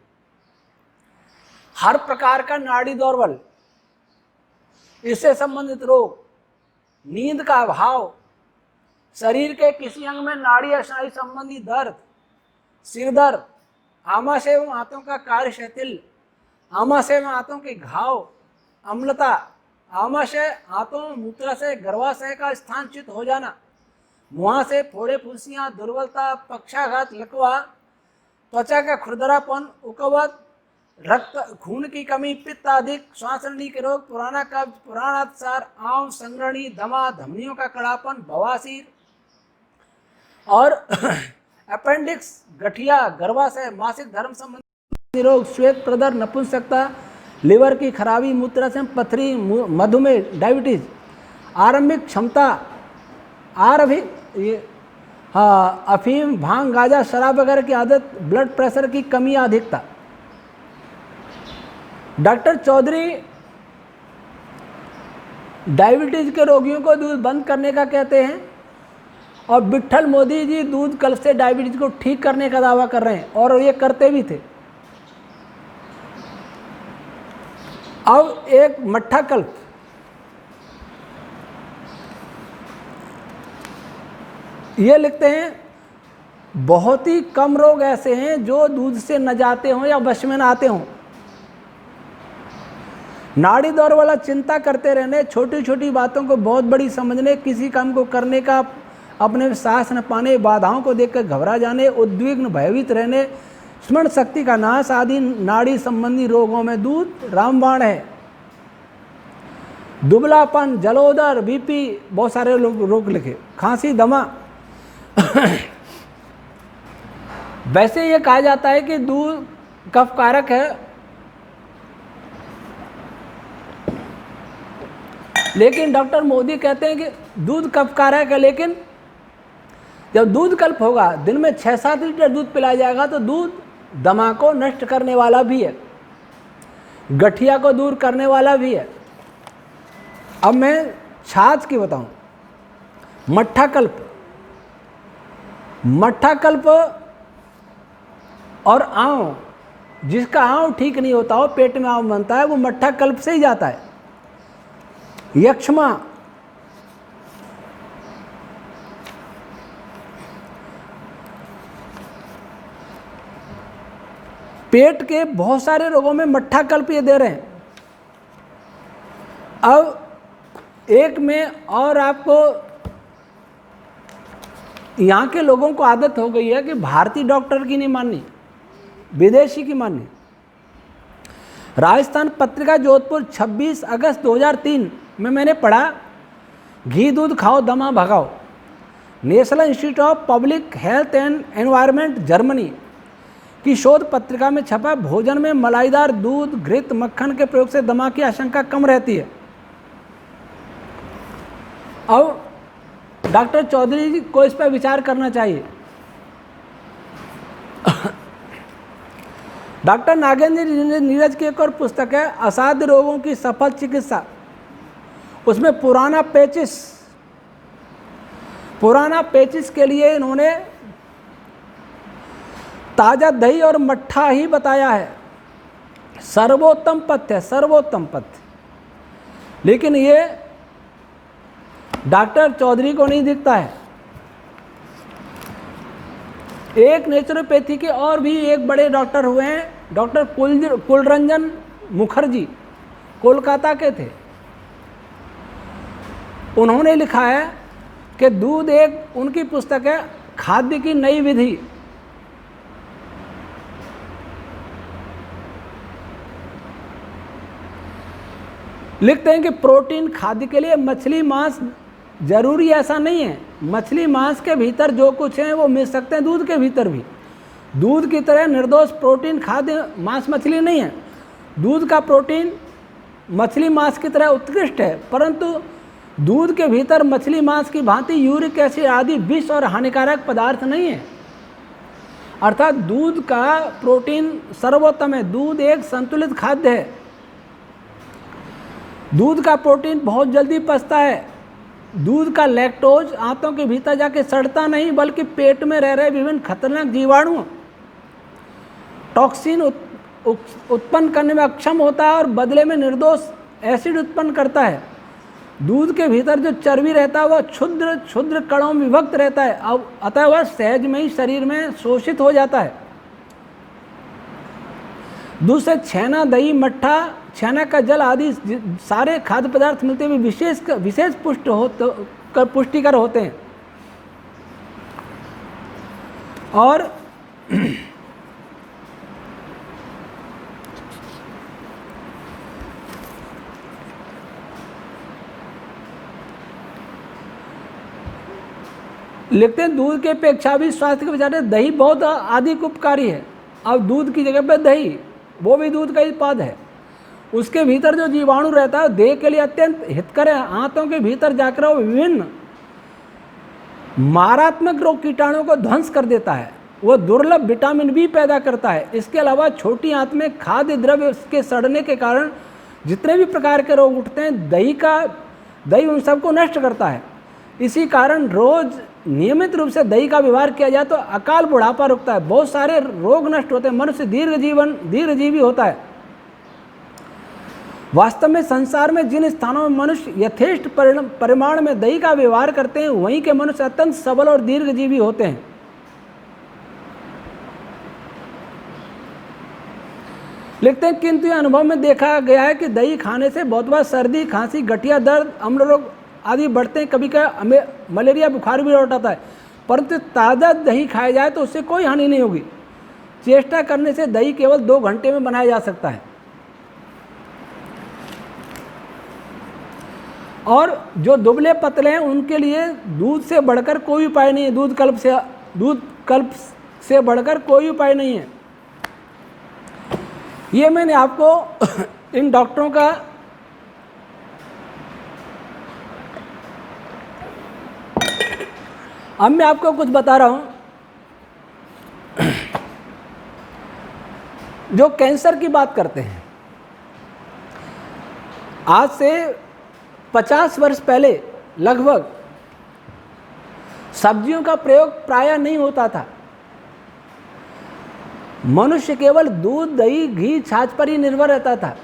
हर प्रकार का नाड़ी दौर्बल्य, इससे संबंधित रोग, नींद का अभाव, शरीर के किसी अंग में नाड़ी या स्नायु संबंधी दर्द, सिर दर्द, आमाशय एवं आंतों का कार्य शिथिल, आमाशय एवं आंतों के घाव, अम्लता, आमाशय आंतों मूत्राशय गर्भाशय का स्थान च्युत हो जाना, मुहां से फोड़े फुंसियां, दुर्बलता, पक्षाघात, लकवा, त्वचा का खुरदरापन, उकवत, रक्त खून की कमी, पित्त अधिक, श्वास नली के रोग, पुराना कब्ज, पुराना अतिसार, आंव, संग्रहणी, दमा, धमनियों का कड़ापन, बवासीर, और अपेंडिक्स, गठिया, गर्भाशय, मासिक धर्म संबंधी रोग, श्वेत प्रदर, नपुंसकता, लिवर की खराबी, मूत्राशय, पथरी, मधुमेह, डायबिटीज, आरंभिक क्षमता, अफीम, भांग, गांजा, शराब वगैरह की आदत, ब्लड प्रेशर की कमी या अधिकता। डॉक्टर चौधरी डायबिटीज के रोगियों को दूध बंद करने का कहते हैं और विट्ठल मोदी जी दूध कल्प से डायबिटीज को ठीक करने का दावा कर रहे हैं और ये करते भी थे। अब एक मट्ठा कल्प, ये लिखते हैं बहुत ही कम रोग ऐसे हैं जो दूध से न जाते हों या वश में न आते हों। नाड़ी दौड़ वाला, चिंता करते रहने, छोटी छोटी बातों को बहुत बड़ी समझने, किसी काम को करने का अपने साहस न पाने, बाधाओं को देखकर घबरा जाने, उद्विग्न भयभीत रहने, स्मरण शक्ति का नाश आदि नाड़ी संबंधी रोगों में दूध रामबाण है। दुबलापन, जलोदर, बीपी, बहुत सारे रोग लिखे, खांसी, दमा। वैसे ये कहा जाता है कि दूध कफकारक है, लेकिन डॉक्टर मोदी कहते हैं कि दूध कफकारक है, लेकिन जब दूध कल्प होगा, दिन में 6-7 लीटर दूध पिलाया जाएगा तो दूध दमा को नष्ट करने वाला भी है, गठिया को दूर करने वाला भी है। अब मैं छाछ की बताऊं, मट्ठा कल्प, मट्ठा कल्प और आंव, जिसका आंव ठीक नहीं होता हो, पेट में आंव बनता है, वो मट्ठा कल्प से ही जाता है। यक्ष्मा, पेट के बहुत सारे रोगों में मट्ठा कल्प ये दे रहे हैं। अब एक में और आपको, यहाँ के लोगों को आदत हो गई है कि भारतीय डॉक्टर की नहीं माननी, विदेशी की माननी। राजस्थान पत्रिका जोधपुर 26 अगस्त 2003 में मैंने पढ़ा, घी दूध खाओ दमा भगाओ। National Institute of Public Health and Environment Germany की शोध पत्रिका में छपा, भोजन में मलाईदार दूध, घृत, मक्खन के प्रयोग से दमा की आशंका कम रहती है। अब डॉक्टर चौधरी जी को इस पर विचार करना चाहिए। डॉक्टर नागेंद्र नीरज की एक और पुस्तक है, असाध्य रोगों की सफल चिकित्सा। उसमें पुराना पेचिस के लिए इन्होंने ताजा दही और मट्ठा ही बताया है, सर्वोत्तम पथ्य है, सर्वोत्तम पथ्य। लेकिन ये डॉक्टर चौधरी को नहीं दिखता है। एक नेचुरोपैथी के और भी एक बड़े डॉक्टर हुए हैं, डॉक्टर कुलरंजन मुखर्जी, कोलकाता के थे। उन्होंने लिखा है कि दूध, एक उनकी पुस्तक है खाद्य की नई विधि। लिखते हैं कि प्रोटीन खाद्य के लिए मछली मांस जरूरी ऐसा नहीं है, मछली मांस के भीतर जो कुछ है वो मिल सकते हैं दूध के भीतर भी। दूध की तरह निर्दोष प्रोटीन खाद्य मांस मछली नहीं है। दूध का प्रोटीन मछली मांस की तरह उत्कृष्ट है, परंतु दूध के भीतर मछली मांस की भांति यूरिक एसिड आदि विष और हानिकारक पदार्थ नहीं है। अर्थात दूध का प्रोटीन सर्वोत्तम है। दूध एक संतुलित खाद्य है। दूध का प्रोटीन बहुत जल्दी पचता है। दूध का लैक्टोज आंतों के भीतर जाके सड़ता नहीं, बल्कि पेट में रह रहे विभिन्न खतरनाक जीवाणु टॉक्सिन उत्पन्न करने में अक्षम होता है और बदले में निर्दोष एसिड उत्पन्न करता है। दूध के भीतर जो चर्बी रहता है वह क्षुद्र क्षुद्र कणों में विभक्त रहता है, अब अतः वह सहज में ही शरीर में शोषित हो जाता है। दूध से छेना, दही, मट्ठा, छेना का जल आदि सारे खाद्य पदार्थ मिलते हुए विशेष पुष्टिकर होते हैं। और लिखते हैं दूध के अपेक्षा भी स्वास्थ्य के विचार से दही बहुत अधिक उपकारी है। अब दूध की जगह पे दही, वो भी दूध का ही उत्पाद है। उसके भीतर जो जीवाणु रहता है देह के लिए अत्यंत हितकर है। आंतों के भीतर जाकर वो विभिन्न मारात्मक रोग कीटाणुओं को ध्वंस कर देता है। वो दुर्लभ विटामिन बी पैदा करता है। इसके अलावा छोटी आंत में खाद्य द्रव्य के सड़ने के कारण जितने भी प्रकार के रोग उठते हैं, दही उन सबको नष्ट करता है। इसी कारण रोज नियमित रूप से दही का व्यवहार किया जाए तो अकाल बुढ़ापा रुकता है, बहुत सारे रोग नष्ट होते हैं, मनुष्य दीर्घजीवी होता है। वास्तव में संसार में जिन स्थानों में मनुष्य यथेष्ट परिमाण में दही का व्यवहार करते हैं, वहीं के मनुष्य अत्यंत सबल और दीर्घजीवी होते हैं। लिखते हैं किंतु यह अनुभव में देखा गया है कि दही खाने से बहुत बार सर्दी, खांसी, गठिया दर्द, अम्ल रोग आदि बढ़ते हैं। कभी कभी मलेरिया बुखार भी लौट आता है। परंतु ताज़ा दही खाया जाए तो उससे कोई हानि नहीं होगी। चेष्टा करने से दही केवल 2 घंटे में बनाया जा सकता है। और जो दुबले पतले हैं उनके लिए दूध से बढ़कर कोई उपाय नहीं है। दूध कल्प से बढ़कर कोई उपाय नहीं है। ये मैंने आपको इन डॉक्टरों का अब मैं आपको कुछ बता रहा हूं जो कैंसर की बात करते हैं। आज से 50 वर्ष पहले लगभग सब्जियों का प्रयोग प्रायः नहीं होता था। मनुष्य केवल दूध, दही, घी, छाछ पर ही निर्भर रहता था।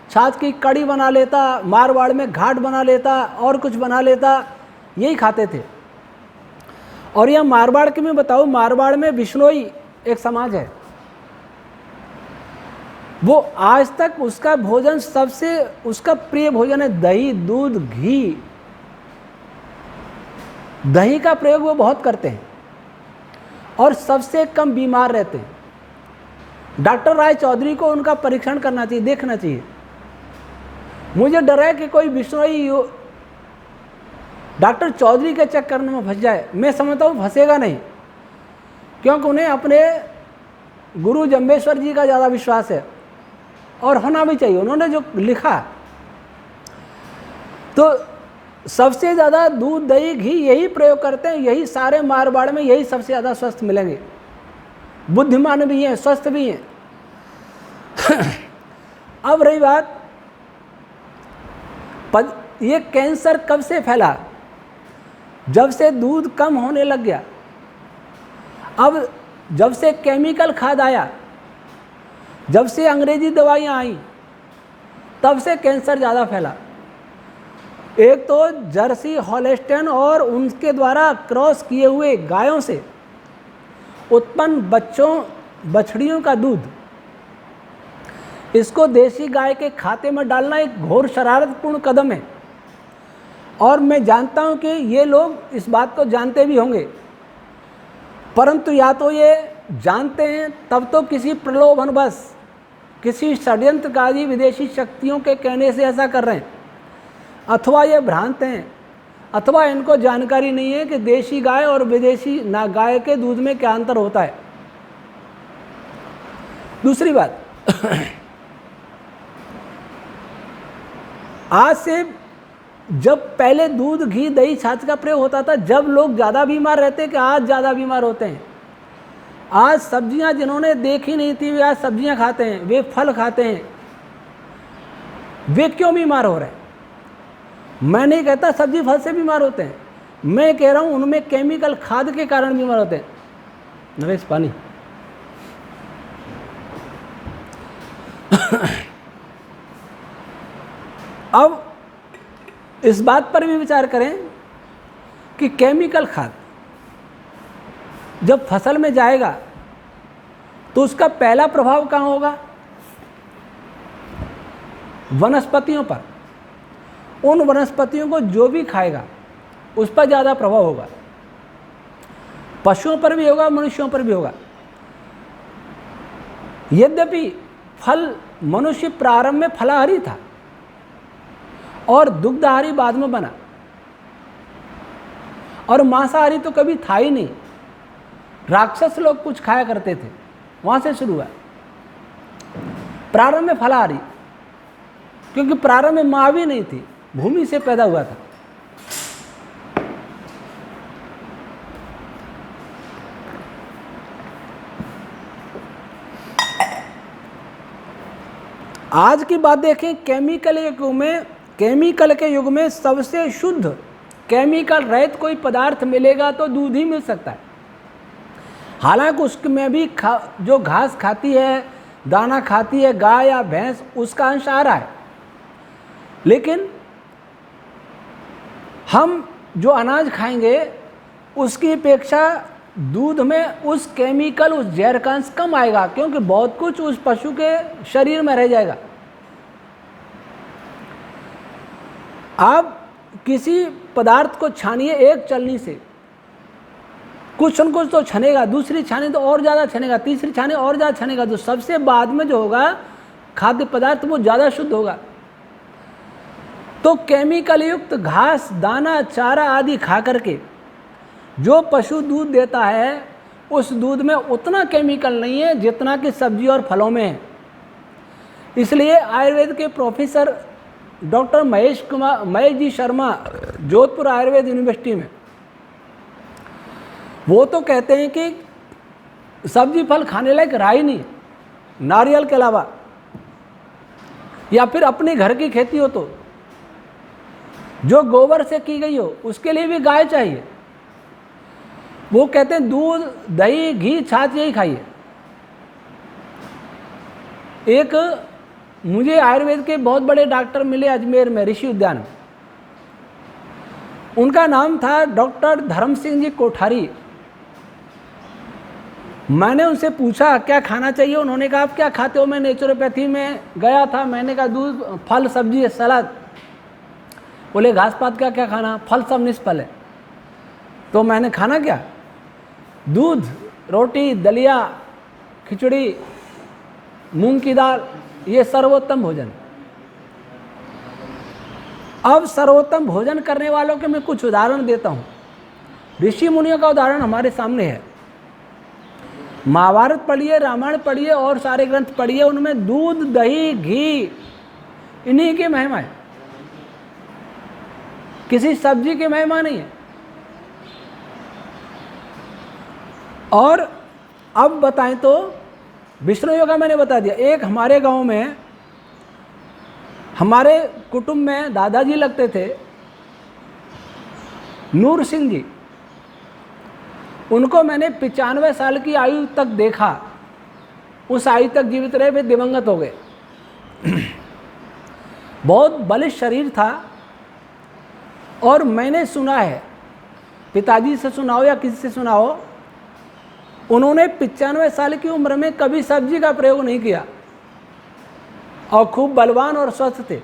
छाछ की कड़ी बना लेता, मारवाड़ में घाट बना लेता, और कुछ बना लेता, यही खाते थे। और यह मारवाड़ के मैं बताऊं, मारवाड़ में बिश्नोई एक समाज है। वो आज तक उसका भोजन सबसे उसका प्रिय भोजन है दही, दूध, घी। दही का प्रयोग वो बहुत करते हैं और सबसे कम बीमार रहते हैं। डॉक्टर राय चौधरी को उनका परीक्षण करना चाहिए, देखना चाहिए। मुझे डर है कि कोई बिश्नोई डॉक्टर चौधरी के चक्कर में फंस जाए। मैं समझता हूँ फंसेगा नहीं, क्योंकि उन्हें अपने गुरु जम्बेश्वर जी का ज़्यादा विश्वास है और होना भी चाहिए। उन्होंने जो लिखा, तो सबसे ज़्यादा दूध, दही, घी यही प्रयोग करते हैं। यही सारे मारवाड़ में यही सबसे ज़्यादा स्वस्थ मिलेंगे। बुद्धिमान भी हैं, स्वस्थ भी हैं। अब रही बात, ये कैंसर कब से फैला? जब से दूध कम होने लग गया। अब जब से केमिकल खाद आया, जब से अंग्रेजी दवाइयाँ आई, तब से कैंसर ज़्यादा फैला। एक तो जर्सी हॉलेस्टाइन और उनके द्वारा क्रॉस किए हुए गायों से उत्पन्न बछड़ियों का दूध, इसको देसी गाय के खाते में डालना एक घोर शरारतपूर्ण कदम है। और मैं जानता हूं कि ये लोग इस बात को जानते भी होंगे, परंतु या तो ये जानते हैं तब तो किसी प्रलोभनवश, किसी षड्यंत्रकारी विदेशी शक्तियों के कहने से ऐसा कर रहे हैं, अथवा ये भ्रांत हैं, अथवा इनको जानकारी नहीं है कि देशी गाय और विदेशी गाय के दूध में क्या अंतर होता है। दूसरी बात, आज से जब पहले दूध, घी, दही, छाछ का प्रयोग होता था, जब लोग ज़्यादा बीमार रहते कि आज ज़्यादा बीमार होते हैं। आज सब्जियां जिन्होंने देखी नहीं थी वे आज सब्जियां खाते हैं, वे फल खाते हैं। वे क्यों बीमार हो रहे हैं? मैं नहीं कहता सब्जी फल से बीमार होते हैं, मैं कह रहा हूं उनमें केमिकल खाद के कारण बीमार होते हैं। नरेश पानी अब इस बात पर भी विचार करें कि केमिकल खाद जब फसल में जाएगा तो उसका पहला प्रभाव कहाँ होगा? वनस्पतियों पर। उन वनस्पतियों को जो भी खाएगा उस पर ज़्यादा प्रभाव होगा। पशुओं पर भी होगा, मनुष्यों पर भी होगा। यद्यपि फल, मनुष्य प्रारंभ में फलाहारी था और दुग्धाहारी बाद में बना। और मांसाहारी तो कभी था ही नहीं, राक्षस लोग कुछ खाया करते थे, वहाँ से शुरू हुआ। प्रारंभ में फलाहारी, क्योंकि प्रारंभ में माँ भी नहीं थी, भूमि से पैदा हुआ था। आज की बात देखें, केमिकल के युग में सबसे शुद्ध केमिकल रहित कोई पदार्थ मिलेगा तो दूध ही मिल सकता है। हालांकि उसमें भी जो घास खाती है, दाना खाती है गाय या भैंस, उसका अंश आ रहा है, लेकिन हम जो अनाज खाएंगे उसकी अपेक्षा दूध में उस केमिकल, उस जहर का अंश कम आएगा, क्योंकि बहुत कुछ उस पशु के शरीर में रह जाएगा। आप किसी पदार्थ को छानिए एक चलनी से, कुछ न कुछ तो छनेगा, दूसरी छानी तो और ज़्यादा छनेगा, तीसरी छानी और ज़्यादा छनेगा, तो सबसे बाद में जो होगा खाद्य पदार्थ वो ज़्यादा शुद्ध होगा। तो केमिकल युक्त घास, दाना, चारा आदि खा करके जो पशु दूध देता है, उस दूध में उतना केमिकल नहीं है जितना कि सब्जी और फलों में है। इसलिए आयुर्वेद के professor doctor Mahesh ji Sharma, Jodhpur Ayurveda university में, वो तो कहते हैं कि सब्जी फल खाने लायक रहा ही नहीं, नारियल के अलावा, या फिर अपने घर की खेती हो तो जो गोबर से की गई हो, उसके लिए भी गाय चाहिए। वो कहते हैं दूध, दही, घी, छाछ यही खाइए। एक मुझे आयुर्वेद के बहुत बड़े डॉक्टर मिले अजमेर में, ऋषि उद्यान में। उनका नाम था डॉक्टर धर्म सिंह जी कोठारी। मैंने उनसे पूछा क्या खाना चाहिए, उन्होंने कहा आप क्या खाते हो? मैं नेचुरोपैथी में गया था, मैंने कहा दूध, फल, सब्जी, सलाद। बोले घास पात क्या क्या खाना, फल सब निष्फल है। तो मैंने खाना क्या? दूध, रोटी, दलिया, खिचड़ी, मूंग की दाल, ये सर्वोत्तम भोजन। अब सर्वोत्तम भोजन करने वालों के मैं कुछ उदाहरण देता हूँ। ऋषि मुनियों का उदाहरण हमारे सामने है। महाभारत पढ़िए, रामायण पढ़िए और सारे ग्रंथ पढ़िए, उनमें दूध, दही, घी इन्हीं की महिमा है, किसी सब्जी की महिमा नहीं है। और अब बताएं तो विष्णु योगा मैंने बता दिया। एक हमारे गांव में, हमारे कुटुंब में दादाजी लगते थे, नूर सिंह जी। उनको मैंने 95 साल की आयु तक देखा, उस आयु तक जीवित रहे, वे दिवंगत हो गए। बहुत बलिष्ठ शरीर था। और मैंने सुना है, पिताजी से सुना हो या किसी से सुना हो, उन्होंने 95 साल की उम्र में कभी सब्जी का प्रयोग नहीं किया और खूब बलवान और स्वस्थ थे।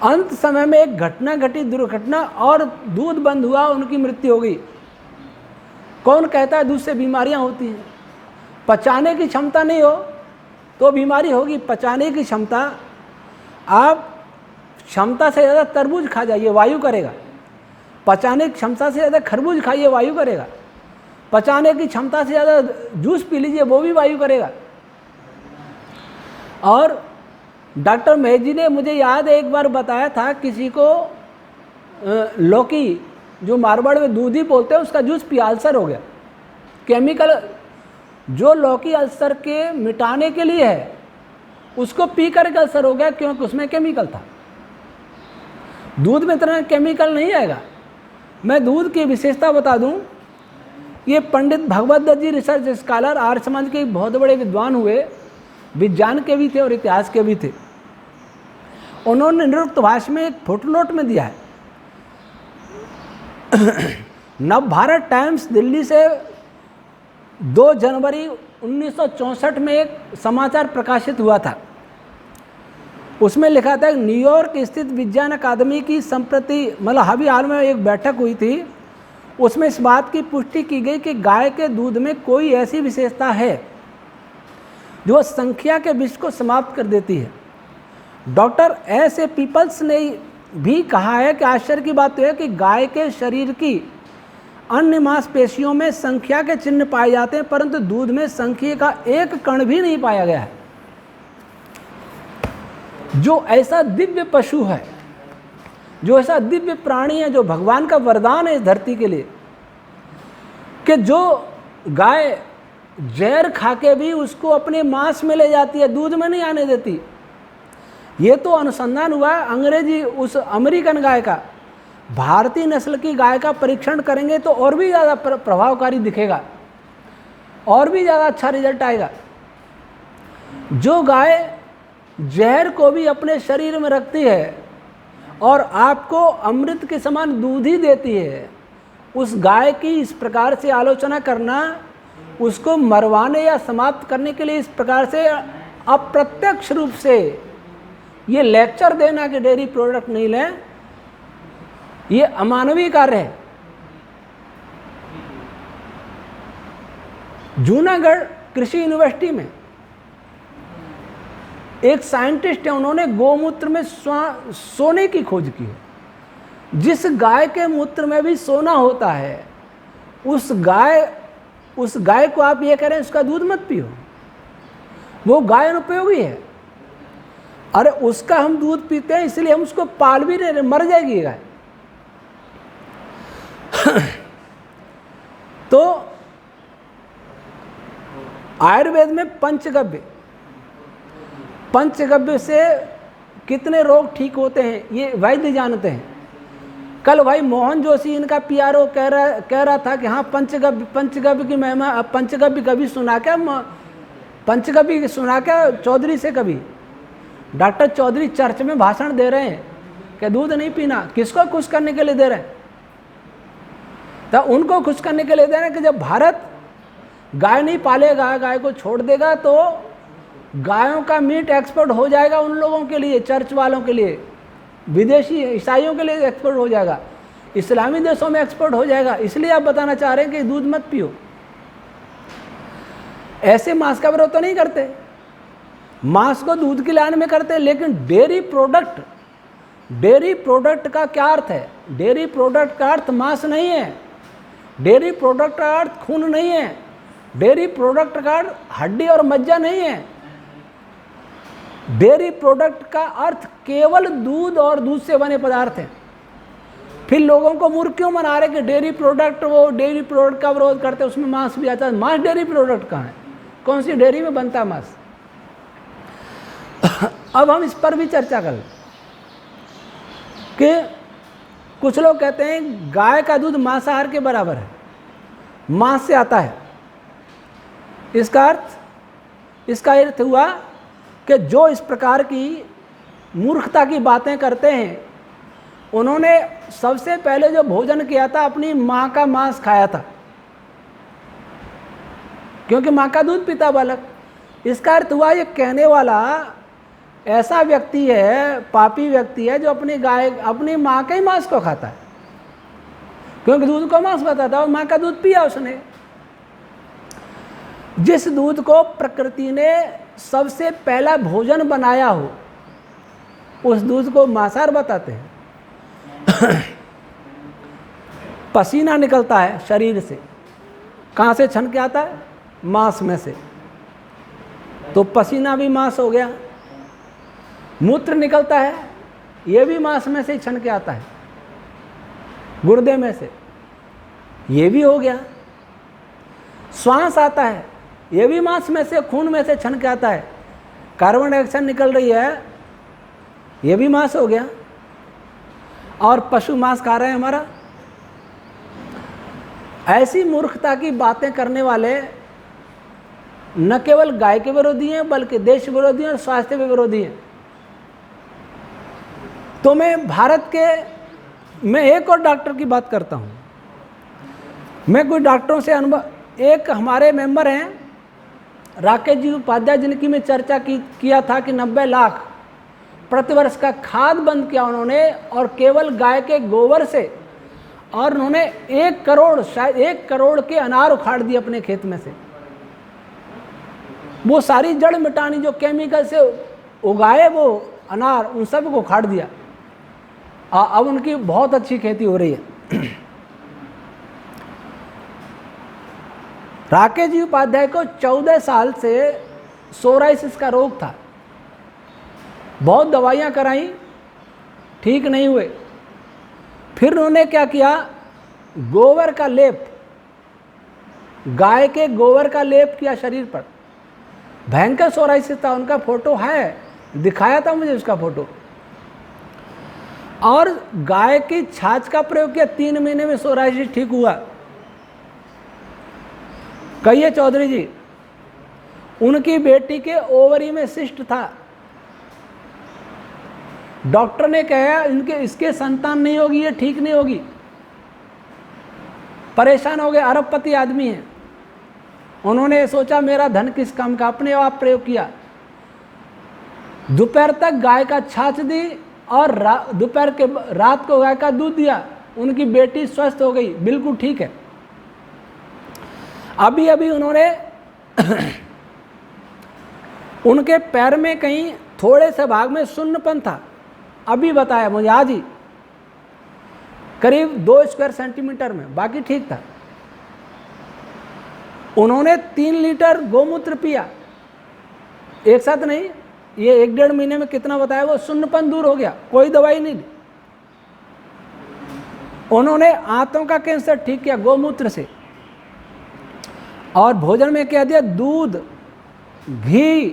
अंत समय में एक घटना घटी, दुर्घटना, और दूध बंद हुआ, उनकी मृत्यु हो गई। कौन कहता है दूध से बीमारियां होती हैं? पचाने की क्षमता नहीं हो तो बीमारी होगी। पचाने की क्षमता, आप क्षमता से ज़्यादा तरबूज खा जाइए, वायु करेगा। पचाने की क्षमता से ज़्यादा खरबूज खाइए, वायु करेगा। पचाने की क्षमता से ज़्यादा जूस पी लीजिए, वो भी वायु करेगा। और डॉक्टर महेश जी ने, मुझे याद है, एक बार बताया था किसी को लौकी, जो मारवाड़ में दूधी बोलते हैं, उसका जूस पिया, अल्सर हो गया। केमिकल जो लौकी अल्सर के मिटाने के लिए है, उसको पी करके अल्सर हो गया, क्योंकि उसमें केमिकल था। दूध में इतना केमिकल नहीं आएगा। मैं दूध की विशेषता बता दूं, ये पंडित भगवत दत्त जी रिसर्च स्कॉलर, आर्य समाज के बहुत बड़े विद्वान हुए, विज्ञान के भी थे और इतिहास के भी थे। उन्होंने निरुक्त भाषा में एक फुटनोट में दिया है। नवभारत टाइम्स दिल्ली से 2 जनवरी 1964 में एक समाचार प्रकाशित हुआ था। उसमें लिखा था, न्यूयॉर्क स्थित विज्ञान अकादमी की संप्रति, मतलब हावी हाल में एक बैठक हुई थी, उसमें इस बात की पुष्टि की गई कि गाय के दूध में कोई ऐसी विशेषता है जो संख्या के विष को समाप्त कर देती है। डॉक्टर एस ए पीपल्स ने भी कहा है कि आश्चर्य की बात तो है कि गाय के शरीर की अन्य मांसपेशियों में संख्या के चिन्ह पाए जाते हैं, परंतु दूध में संख्या का एक कण भी नहीं पाया गया है। जो ऐसा दिव्य पशु है, जो ऐसा दिव्य प्राणी है, जो भगवान का वरदान है इस धरती के लिए, कि जो गाय जहर खा के भी उसको अपने मांस में ले जाती है, दूध में नहीं आने देती। ये तो अनुसंधान हुआ अंग्रेजी उस अमेरिकन गाय का। भारतीय नस्ल की गाय का परीक्षण करेंगे तो और भी ज़्यादा प्रभावकारी दिखेगा, और भी ज़्यादा अच्छा रिजल्ट आएगा। जो गाय जहर को भी अपने शरीर में रखती है और आपको अमृत के समान दूध ही देती है, उस गाय की इस प्रकार से आलोचना करना, उसको मरवाने या समाप्त करने के लिए इस प्रकार से अप्रत्यक्ष रूप से ये लेक्चर देना कि डेयरी प्रोडक्ट नहीं लें, ये अमानवीय कार्य है। जूनागढ़ कृषि यूनिवर्सिटी में एक साइंटिस्ट है, उन्होंने गोमूत्र में सोने की खोज की है। जिस गाय के मूत्र में भी सोना होता है, उस गाय को आप ये कह रहे हैं उसका दूध मत पियो, वो गाय अनुपयोगी है। अरे उसका हम दूध पीते हैं इसलिए हम उसको पाल भी नहीं रहे, मर जाएगी गाय। तो आयुर्वेद में पंचगव्य से कितने रोग ठीक होते हैं ये वैद्य जानते हैं। कल भाई मोहन जोशी इनका पीआरओ कह रहा था कि हाँ पंचगव्य की महिमा, पंचगव्य कभी सुना क्या, पंचगव्य सुना क्या चौधरी से कभी। डॉक्टर चौधरी चर्च में भाषण दे रहे हैं कि दूध नहीं पीना, किसको खुश करने के लिए दे रहे हैं? तो उनको खुश करने के लिए दे रहे हैं कि जब भारत गाय नहीं पालेगा, गाय को छोड़ देगा, तो गायों का मीट एक्सपोर्ट हो जाएगा उन लोगों के लिए, चर्च वालों के लिए, विदेशी ईसाइयों के लिए एक्सपोर्ट हो जाएगा, इस्लामी देशों में एक्सपोर्ट हो जाएगा। इसलिए आप बताना चाह रहे हैं कि दूध मत पियो। ऐसे मांस का विरोध तो नहीं करते, मांस को दूध की लाइन में करते हैं, लेकिन डेयरी प्रोडक्ट का क्या अर्थ है? डेयरी प्रोडक्ट का अर्थ मांस नहीं है, डेयरी प्रोडक्ट का अर्थ खून नहीं है, डेयरी प्रोडक्ट का अर्थ हड्डी और मज्जा नहीं है। डेयरी प्रोडक्ट का अर्थ केवल दूध और दूध से बने पदार्थ हैं। फिर लोगों को मूर्ख क्यों बना रहे कि डेयरी प्रोडक्ट, वो डेयरी प्रोडक्ट का विरोध करते, उसमें मांस भी आता है। मांस डेयरी प्रोडक्ट कहाँ है? कौन सी डेयरी में बनता है मांस? अब हम इस पर भी चर्चा करें कि कुछ लोग कहते हैं गाय का दूध मांसाहार के बराबर है, मांस से आता है। इसका अर्थ हुआ कि जो इस प्रकार की मूर्खता की बातें करते हैं, उन्होंने सबसे पहले जो भोजन किया था अपनी माँ का मांस खाया था, क्योंकि माँ का दूध पीता बालक। इसका अर्थ हुआ ये कहने वाला ऐसा व्यक्ति है, पापी व्यक्ति है, जो अपनी माँ के ही मांस को खाता है, क्योंकि दूध को मांस बताता है और माँ का दूध पिया उसने। जिस दूध को प्रकृति ने सबसे पहला भोजन बनाया हो, उस दूध को मांसाहार बताते हैं। पसीना निकलता है शरीर से, कहाँ से छन के आता है? मांस में से, तो पसीना भी मांस हो गया। मूत्र निकलता है, ये भी मांस में से ही छन के आता है, गुर्दे में से, ये भी हो गया। श्वास आता है, ये भी मांस में से, खून में से छन के आता है। कार्बन डाइऑक्साइड निकल रही है, ये भी मांस हो गया। और पशु मांस खा रहे हैं हमारा। ऐसी मूर्खता की बातें करने वाले न केवल गाय के विरोधी हैं, बल्कि देश विरोधी और स्वास्थ्य के विरोधी हैं। तो मैं मैं एक और डॉक्टर की बात करता हूँ। मैं कुछ डॉक्टरों से अनुभव, एक हमारे मेंबर हैं राकेश जी उपाध्याय, जिनकी मैं चर्चा किया था कि 90 लाख प्रतिवर्ष का खाद बंद किया उन्होंने, और केवल गाय के गोबर से, और उन्होंने 1 करोड़, शायद 1 करोड़ के अनार उखाड़ दिए अपने खेत में से। वो सारी जड़ मिटानी जो केमिकल से उगाए वो अनार, उन सब को उखाड़ दिया। अब उनकी बहुत अच्छी खेती हो रही है। राकेश जी उपाध्याय को 14 साल से सोराइसिस का रोग था, बहुत दवाइयाँ कराई, ठीक नहीं हुए। फिर उन्होंने क्या किया, गोबर का लेप, गाय के गोबर का लेप किया शरीर पर। भयंकर सोराइसिस था, उनका फोटो है, दिखाया था मुझे उसका फोटो। और गाय की छाछ का प्रयोग किया, 3 महीने में सोराइसिस ठीक हुआ। कहिए चौधरी जी, उनकी बेटी के ओवरी में सिस्ट था, डॉक्टर ने कहा इसके संतान नहीं होगी, ये ठीक नहीं होगी। परेशान हो गए, अरबपति आदमी है। उन्होंने सोचा मेरा धन किस काम का, अपने आप प्रयोग किया। दोपहर तक गाय का छाछ दी और दोपहर के रात को गाय का दूध दिया। उनकी बेटी स्वस्थ हो गई, बिल्कुल ठीक है। अभी अभी उन्होंने उनके पैर में कहीं थोड़े से भाग में शून्यपन था, अभी बताया मुझे आज ही, करीब 2 स्क्वायर सेंटीमीटर में, बाकी ठीक था। उन्होंने 3 लीटर गोमूत्र पिया, एक साथ नहीं, ये 1-1.5 महीने में कितना बताया, वो शून्यपन दूर हो गया, कोई दवाई नहीं ली। उन्होंने आंतों का कैंसर ठीक किया गोमूत्र से। और भोजन में क्या दिया, दूध, घी,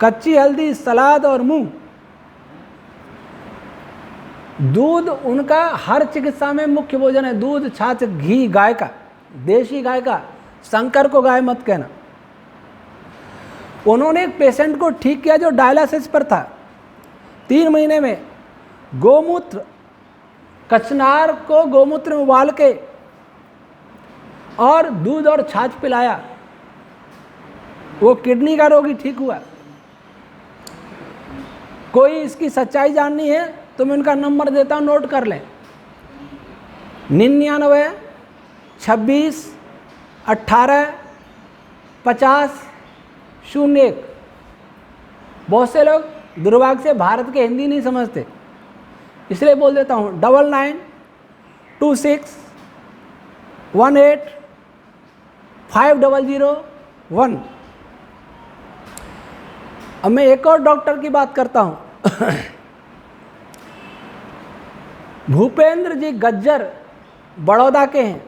कच्ची हल्दी, सलाद और मूंग। दूध उनका हर चिकित्सा में मुख्य भोजन है, दूध, छाछ, घी, गाय का, देशी गाय का, शंकर को गाय मत कहना। उन्होंने एक पेशेंट को ठीक किया जो डायलिसिस पर था, 3 महीने में गोमूत्र, कचनार को गोमूत्र में उबाल के और दूध और छाछ पिलाया, वो किडनी का रोगी ठीक हुआ। कोई इसकी सच्चाई जाननी है तो मैं उनका नंबर देता हूँ, नोट कर लें, 99 26 18 50 01। बहुत से लोग दुर्भाग्य से भारत के हिंदी नहीं समझते, इसलिए बोल देता हूँ, 99 26 18 5001। अब मैं एक और डॉक्टर की बात करता हूँ भूपेंद्र जी गज्जर, बड़ौदा के हैं।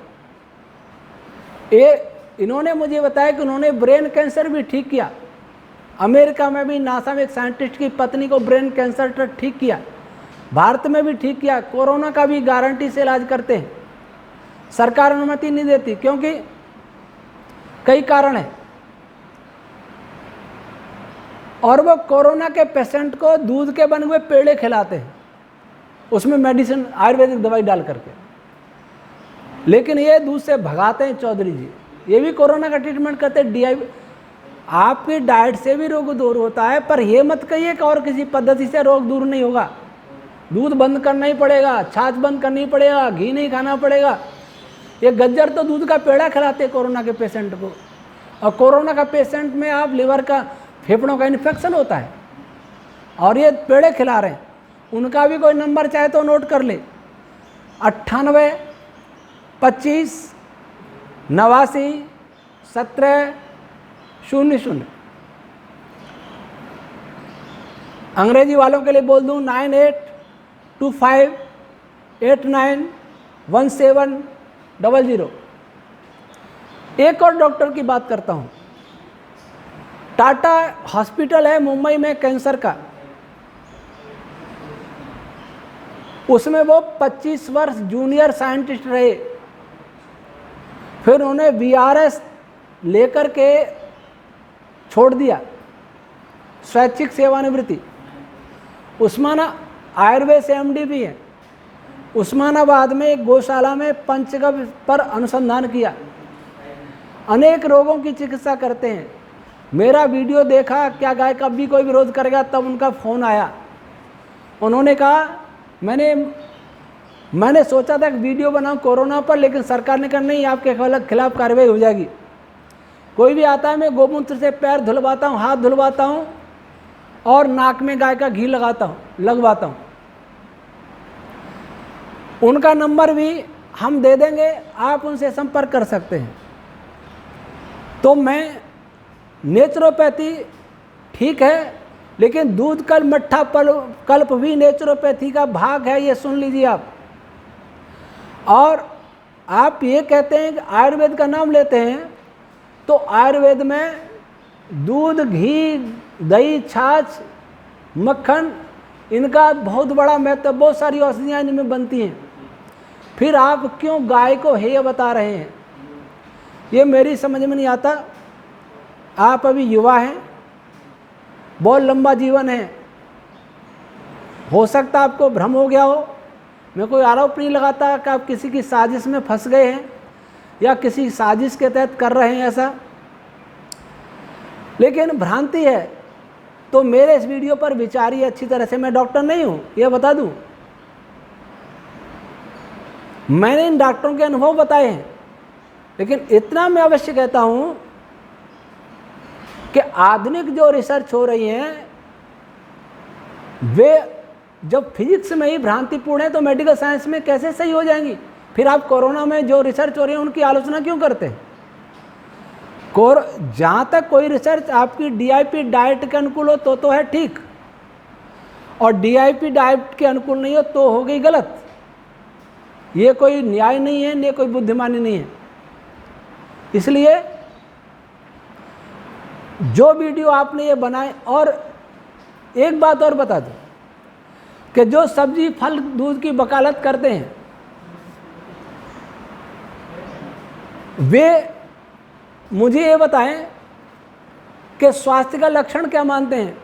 इन्होंने मुझे बताया कि उन्होंने ब्रेन कैंसर भी ठीक किया। अमेरिका में भी नासा में एक साइंटिस्ट की पत्नी को ब्रेन कैंसर ठीक किया, भारत में भी ठीक किया। कोरोना का भी गारंटी से इलाज करते हैं, सरकार अनुमति नहीं देती क्योंकि कई कारण है। और वो कोरोना के पेशेंट को दूध के बने हुए पेड़े खिलाते हैं, उसमें मेडिसिन आयुर्वेदिक दवाई डाल करके, लेकिन ये दूध से भगाते हैं चौधरी जी। ये भी कोरोना का ट्रीटमेंट करते हैं। आपकी डाइट से भी रोग दूर होता है, पर ये मत कहिए कि और किसी पद्धति से रोग दूर नहीं होगा। दूध बंद करना ही पड़ेगा, छाछ बंद करनी पड़ेगा, घी नहीं खाना पड़ेगा। ये गज्जर तो दूध का पेड़ा खिलाते हैं कोरोना के पेशेंट को, और कोरोना का पेशेंट में आप लिवर का, फेफड़ों का इन्फेक्शन होता है और ये पेड़े खिला रहे हैं। उनका भी कोई नंबर चाहे तो नोट कर ले, 98 25 89 17 00। अंग्रेजी वालों के लिए बोल दूं 9825 89 1700। एक और डॉक्टर की बात करता हूं, टाटा हॉस्पिटल है मुंबई में कैंसर का, उसमें वो 25 वर्ष जूनियर साइंटिस्ट रहे। फिर उन्हें VRS लेकर के छोड़ दिया, स्वैच्छिक सेवानिवृत्ति। आयुर्वेद से MD भी है। उस्मानाबाद में एक गौशाला में पंचगव्य पर अनुसंधान किया, अनेक रोगों की चिकित्सा करते हैं। मेरा वीडियो देखा, क्या गाय का भी कोई विरोध करेगा, तब उनका फ़ोन आया। उन्होंने कहा मैंने सोचा था कि वीडियो बनाऊं कोरोना पर, लेकिन सरकार ने कहा नहीं, आपके खिलाफ कार्रवाई हो जाएगी। कोई भी आता है, मैं गोमूत्र से पैर धुलवाता हूँ, हाथ धुलवाता हूँ और नाक में गाय का घी लगवाता हूँ। उनका नंबर भी हम दे देंगे, आप उनसे संपर्क कर सकते हैं। तो मैं नेचुरोपैथी ठीक है, लेकिन दूध कल मट्ठा कल्प भी नेचुरोपैथी का भाग है, ये सुन लीजिए आप। और आप ये कहते हैं कि आयुर्वेद का नाम लेते हैं, तो आयुर्वेद में दूध, घी, दही, छाछ, मक्खन, इनका बहुत बड़ा महत्व, बहुत सारी औषधियाँ इनमें बनती हैं। फिर आप क्यों गाय को हेय बता रहे हैं, ये मेरी समझ में नहीं आता। आप अभी युवा हैं, बहुत लंबा जीवन है, हो सकता आपको भ्रम हो गया हो। मैं कोई आरोप नहीं लगाता कि आप किसी की साजिश में फंस गए हैं या किसी साजिश के तहत कर रहे हैं ऐसा, लेकिन भ्रांति है तो मेरे इस वीडियो पर विचारिए अच्छी तरह से। मैं डॉक्टर नहीं हूं, यह बता दूं, मैंने इन डॉक्टरों के अनुभव बताए हैं, लेकिन इतना मैं अवश्य कहता हूं कि आधुनिक जो रिसर्च हो रही हैं वे जब फिजिक्स में ही भ्रांतिपूर्ण है तो मेडिकल साइंस में कैसे सही हो जाएंगी। फिर आप कोरोना में जो रिसर्च हो रही है उनकी आलोचना क्यों करते हैं? जहाँ तक कोई रिसर्च आपकी डीआईपी डाइट के अनुकूल हो तो है ठीक, और डीआईपी डाइट के अनुकूल नहीं हो तो हो गई गलत। ये कोई न्याय नहीं है, ये कोई बुद्धिमानी नहीं है। इसलिए जो वीडियो आपने ये बनाए, और एक बात और बता दूं कि जो सब्जी, फल, दूध की वकालत करते हैं वे मुझे ये बताएं कि स्वास्थ्य का लक्षण क्या मानते हैं।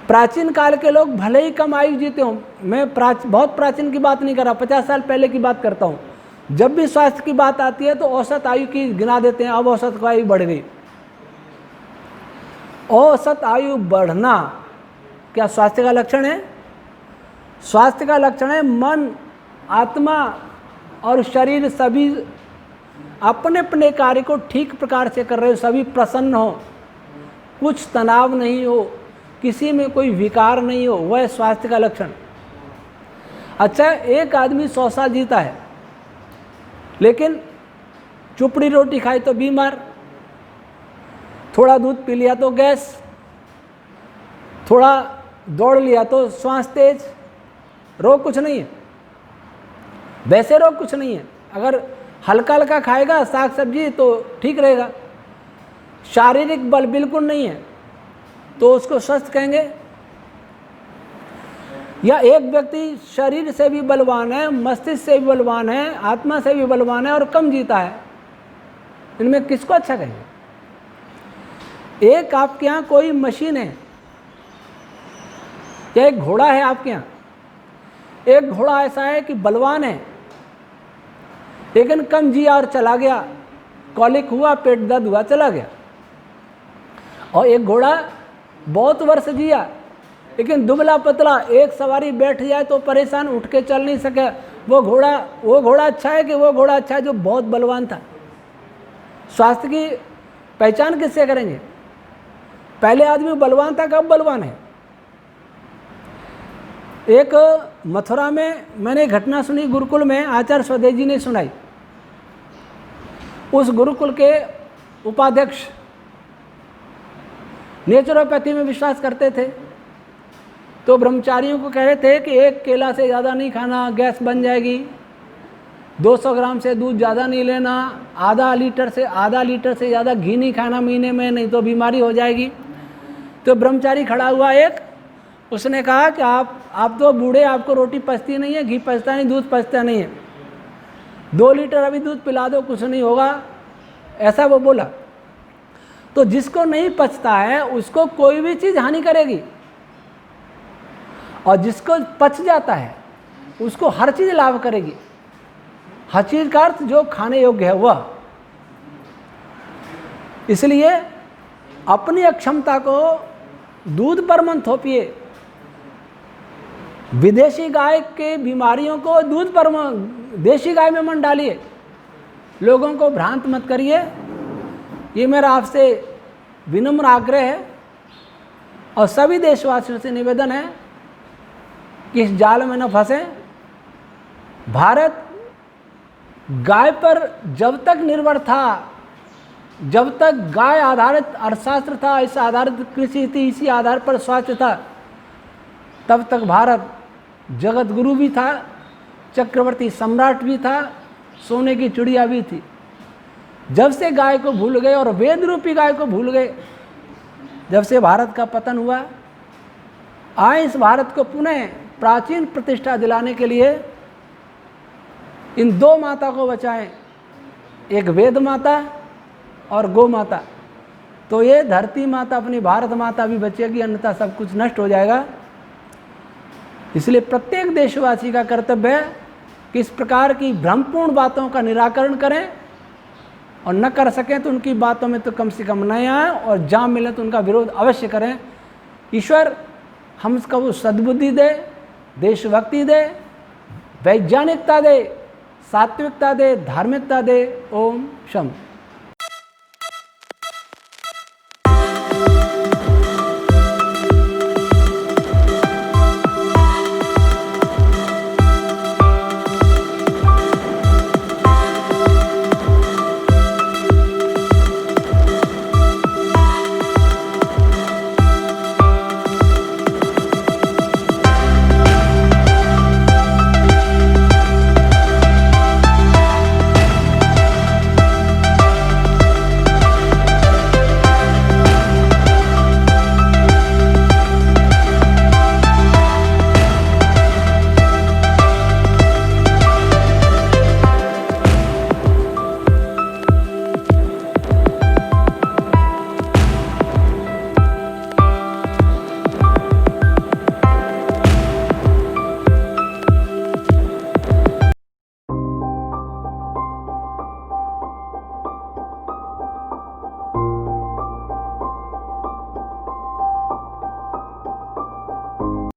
प्राचीन काल के लोग भले ही कम आयु जीते हों, मैं बहुत प्राचीन की बात नहीं कर रहा, 50 साल पहले की बात करता हूँ, जब भी स्वास्थ्य की बात आती है तो औसत आयु की गिना देते हैं। अब औसत आयु बढ़ गई। औसत आयु बढ़ना क्या स्वास्थ्य का लक्षण है? स्वास्थ्य का लक्षण है मन, आत्मा और शरीर सभी अपने अपने कार्य को ठीक प्रकार से कर रहे हो, सभी प्रसन्न हो, कुछ तनाव नहीं हो, किसी में कोई विकार नहीं हो, वह स्वास्थ्य का लक्षण। अच्छा, एक आदमी 100 साल जीता है लेकिन चुपड़ी रोटी खाई तो बीमार, थोड़ा दूध पी लिया तो गैस, थोड़ा दौड़ लिया तो श्वास तेज, रोग कुछ नहीं है। वैसे रोग कुछ नहीं है, अगर हल्का हल्का खाएगा साग सब्जी तो ठीक रहेगा। शारीरिक बल बिल्कुल नहीं है तो उसको स्वस्थ कहेंगे। या एक व्यक्ति शरीर से भी बलवान है, मस्तिष्क से भी बलवान है, आत्मा से भी बलवान है और कम जीता है, इनमें किसको अच्छा कहेंगे? एक आपके यहाँ कोई मशीन है या एक घोड़ा है आपके यहाँ, एक घोड़ा ऐसा है कि बलवान है लेकिन कम जिया और चला गया, कॉलिक हुआ, पेट दर्द हुआ, चला गया। और एक घोड़ा बहुत वर्ष जिया लेकिन दुबला पतला, एक सवारी बैठ जाए तो परेशान, उठ के चल नहीं सके। वो घोड़ा अच्छा है कि वो घोड़ा अच्छा है जो बहुत बलवान था? स्वास्थ्य की पहचान किससे करेंगे? पहले आदमी बलवान था, कब बलवान है? एक मथुरा में मैंने घटना सुनी, गुरुकुल में आचार्य स्वदेश जी ने सुनाई। उस गुरुकुल के उपाध्यक्ष नेचुरोपैथी में विश्वास करते थे, तो ब्रह्मचारियों को कह रहे थे कि एक केला से ज़्यादा नहीं खाना, गैस बन जाएगी, 200 ग्राम से दूध ज़्यादा नहीं लेना, आधा लीटर से ज़्यादा घी नहीं खाना महीने में, नहीं तो बीमारी हो जाएगी। तो ब्रह्मचारी खड़ा हुआ एक, उसने कहा कि आप तो बूढ़े, आपको रोटी पचती नहीं है, घी पचता नहीं, दूध पचता नहीं है, 2 लीटर अभी दूध पिला दो, कुछ नहीं होगा, ऐसा वो बोला। तो जिसको नहीं पचता है उसको कोई भी चीज़ हानि करेगी, और जिसको पच जाता है उसको हर चीज़ लाभ करेगी। हर चीज़ का अर्थ जो खाने योग्य है वह। इसलिए अपनी अक्षमता को दूध पर मत थोपिए। विदेशी गाय के बीमारियों को दूध पर देशी गाय में मन डालिए, लोगों को भ्रांत मत करिए। ये मेरा आपसे विनम्र आग्रह है और सभी देशवासियों से निवेदन है कि इस जाल में न फंसें। भारत गाय पर जब तक निर्भर था, जब तक गाय आधारित अर्थशास्त्र था, इस आधारित कृषि थी, इसी आधार पर स्वास्थ्य था, तब तक भारत जगत गुरु भी था, चक्रवर्ती सम्राट भी था, सोने की चिड़िया भी थी। जब से गाय को भूल गए और वेद रूपी गाय को भूल गए, जब से भारत का पतन हुआ, आए इस भारत को पुनः प्राचीन प्रतिष्ठा दिलाने के लिए इन दो माता को बचाएं, एक वेद माता और गौ माता। तो ये धरती माता, अपनी भारत माता भी बचेगी, अन्यथा सब कुछ नष्ट हो जाएगा। इसलिए प्रत्येक देशवासी का कर्तव्य है कि इस प्रकार की भ्रमपूर्ण बातों का निराकरण करें, और न कर सकें तो उनकी बातों में तो कम से कम न आए, और जहाँ मिले तो उनका विरोध अवश्य करें। ईश्वर हम उसको सद्बुद्धि दे, देशभक्ति दे, वैज्ञानिकता दे, सात्विकता दे, धार्मिकता दे। ओम शम।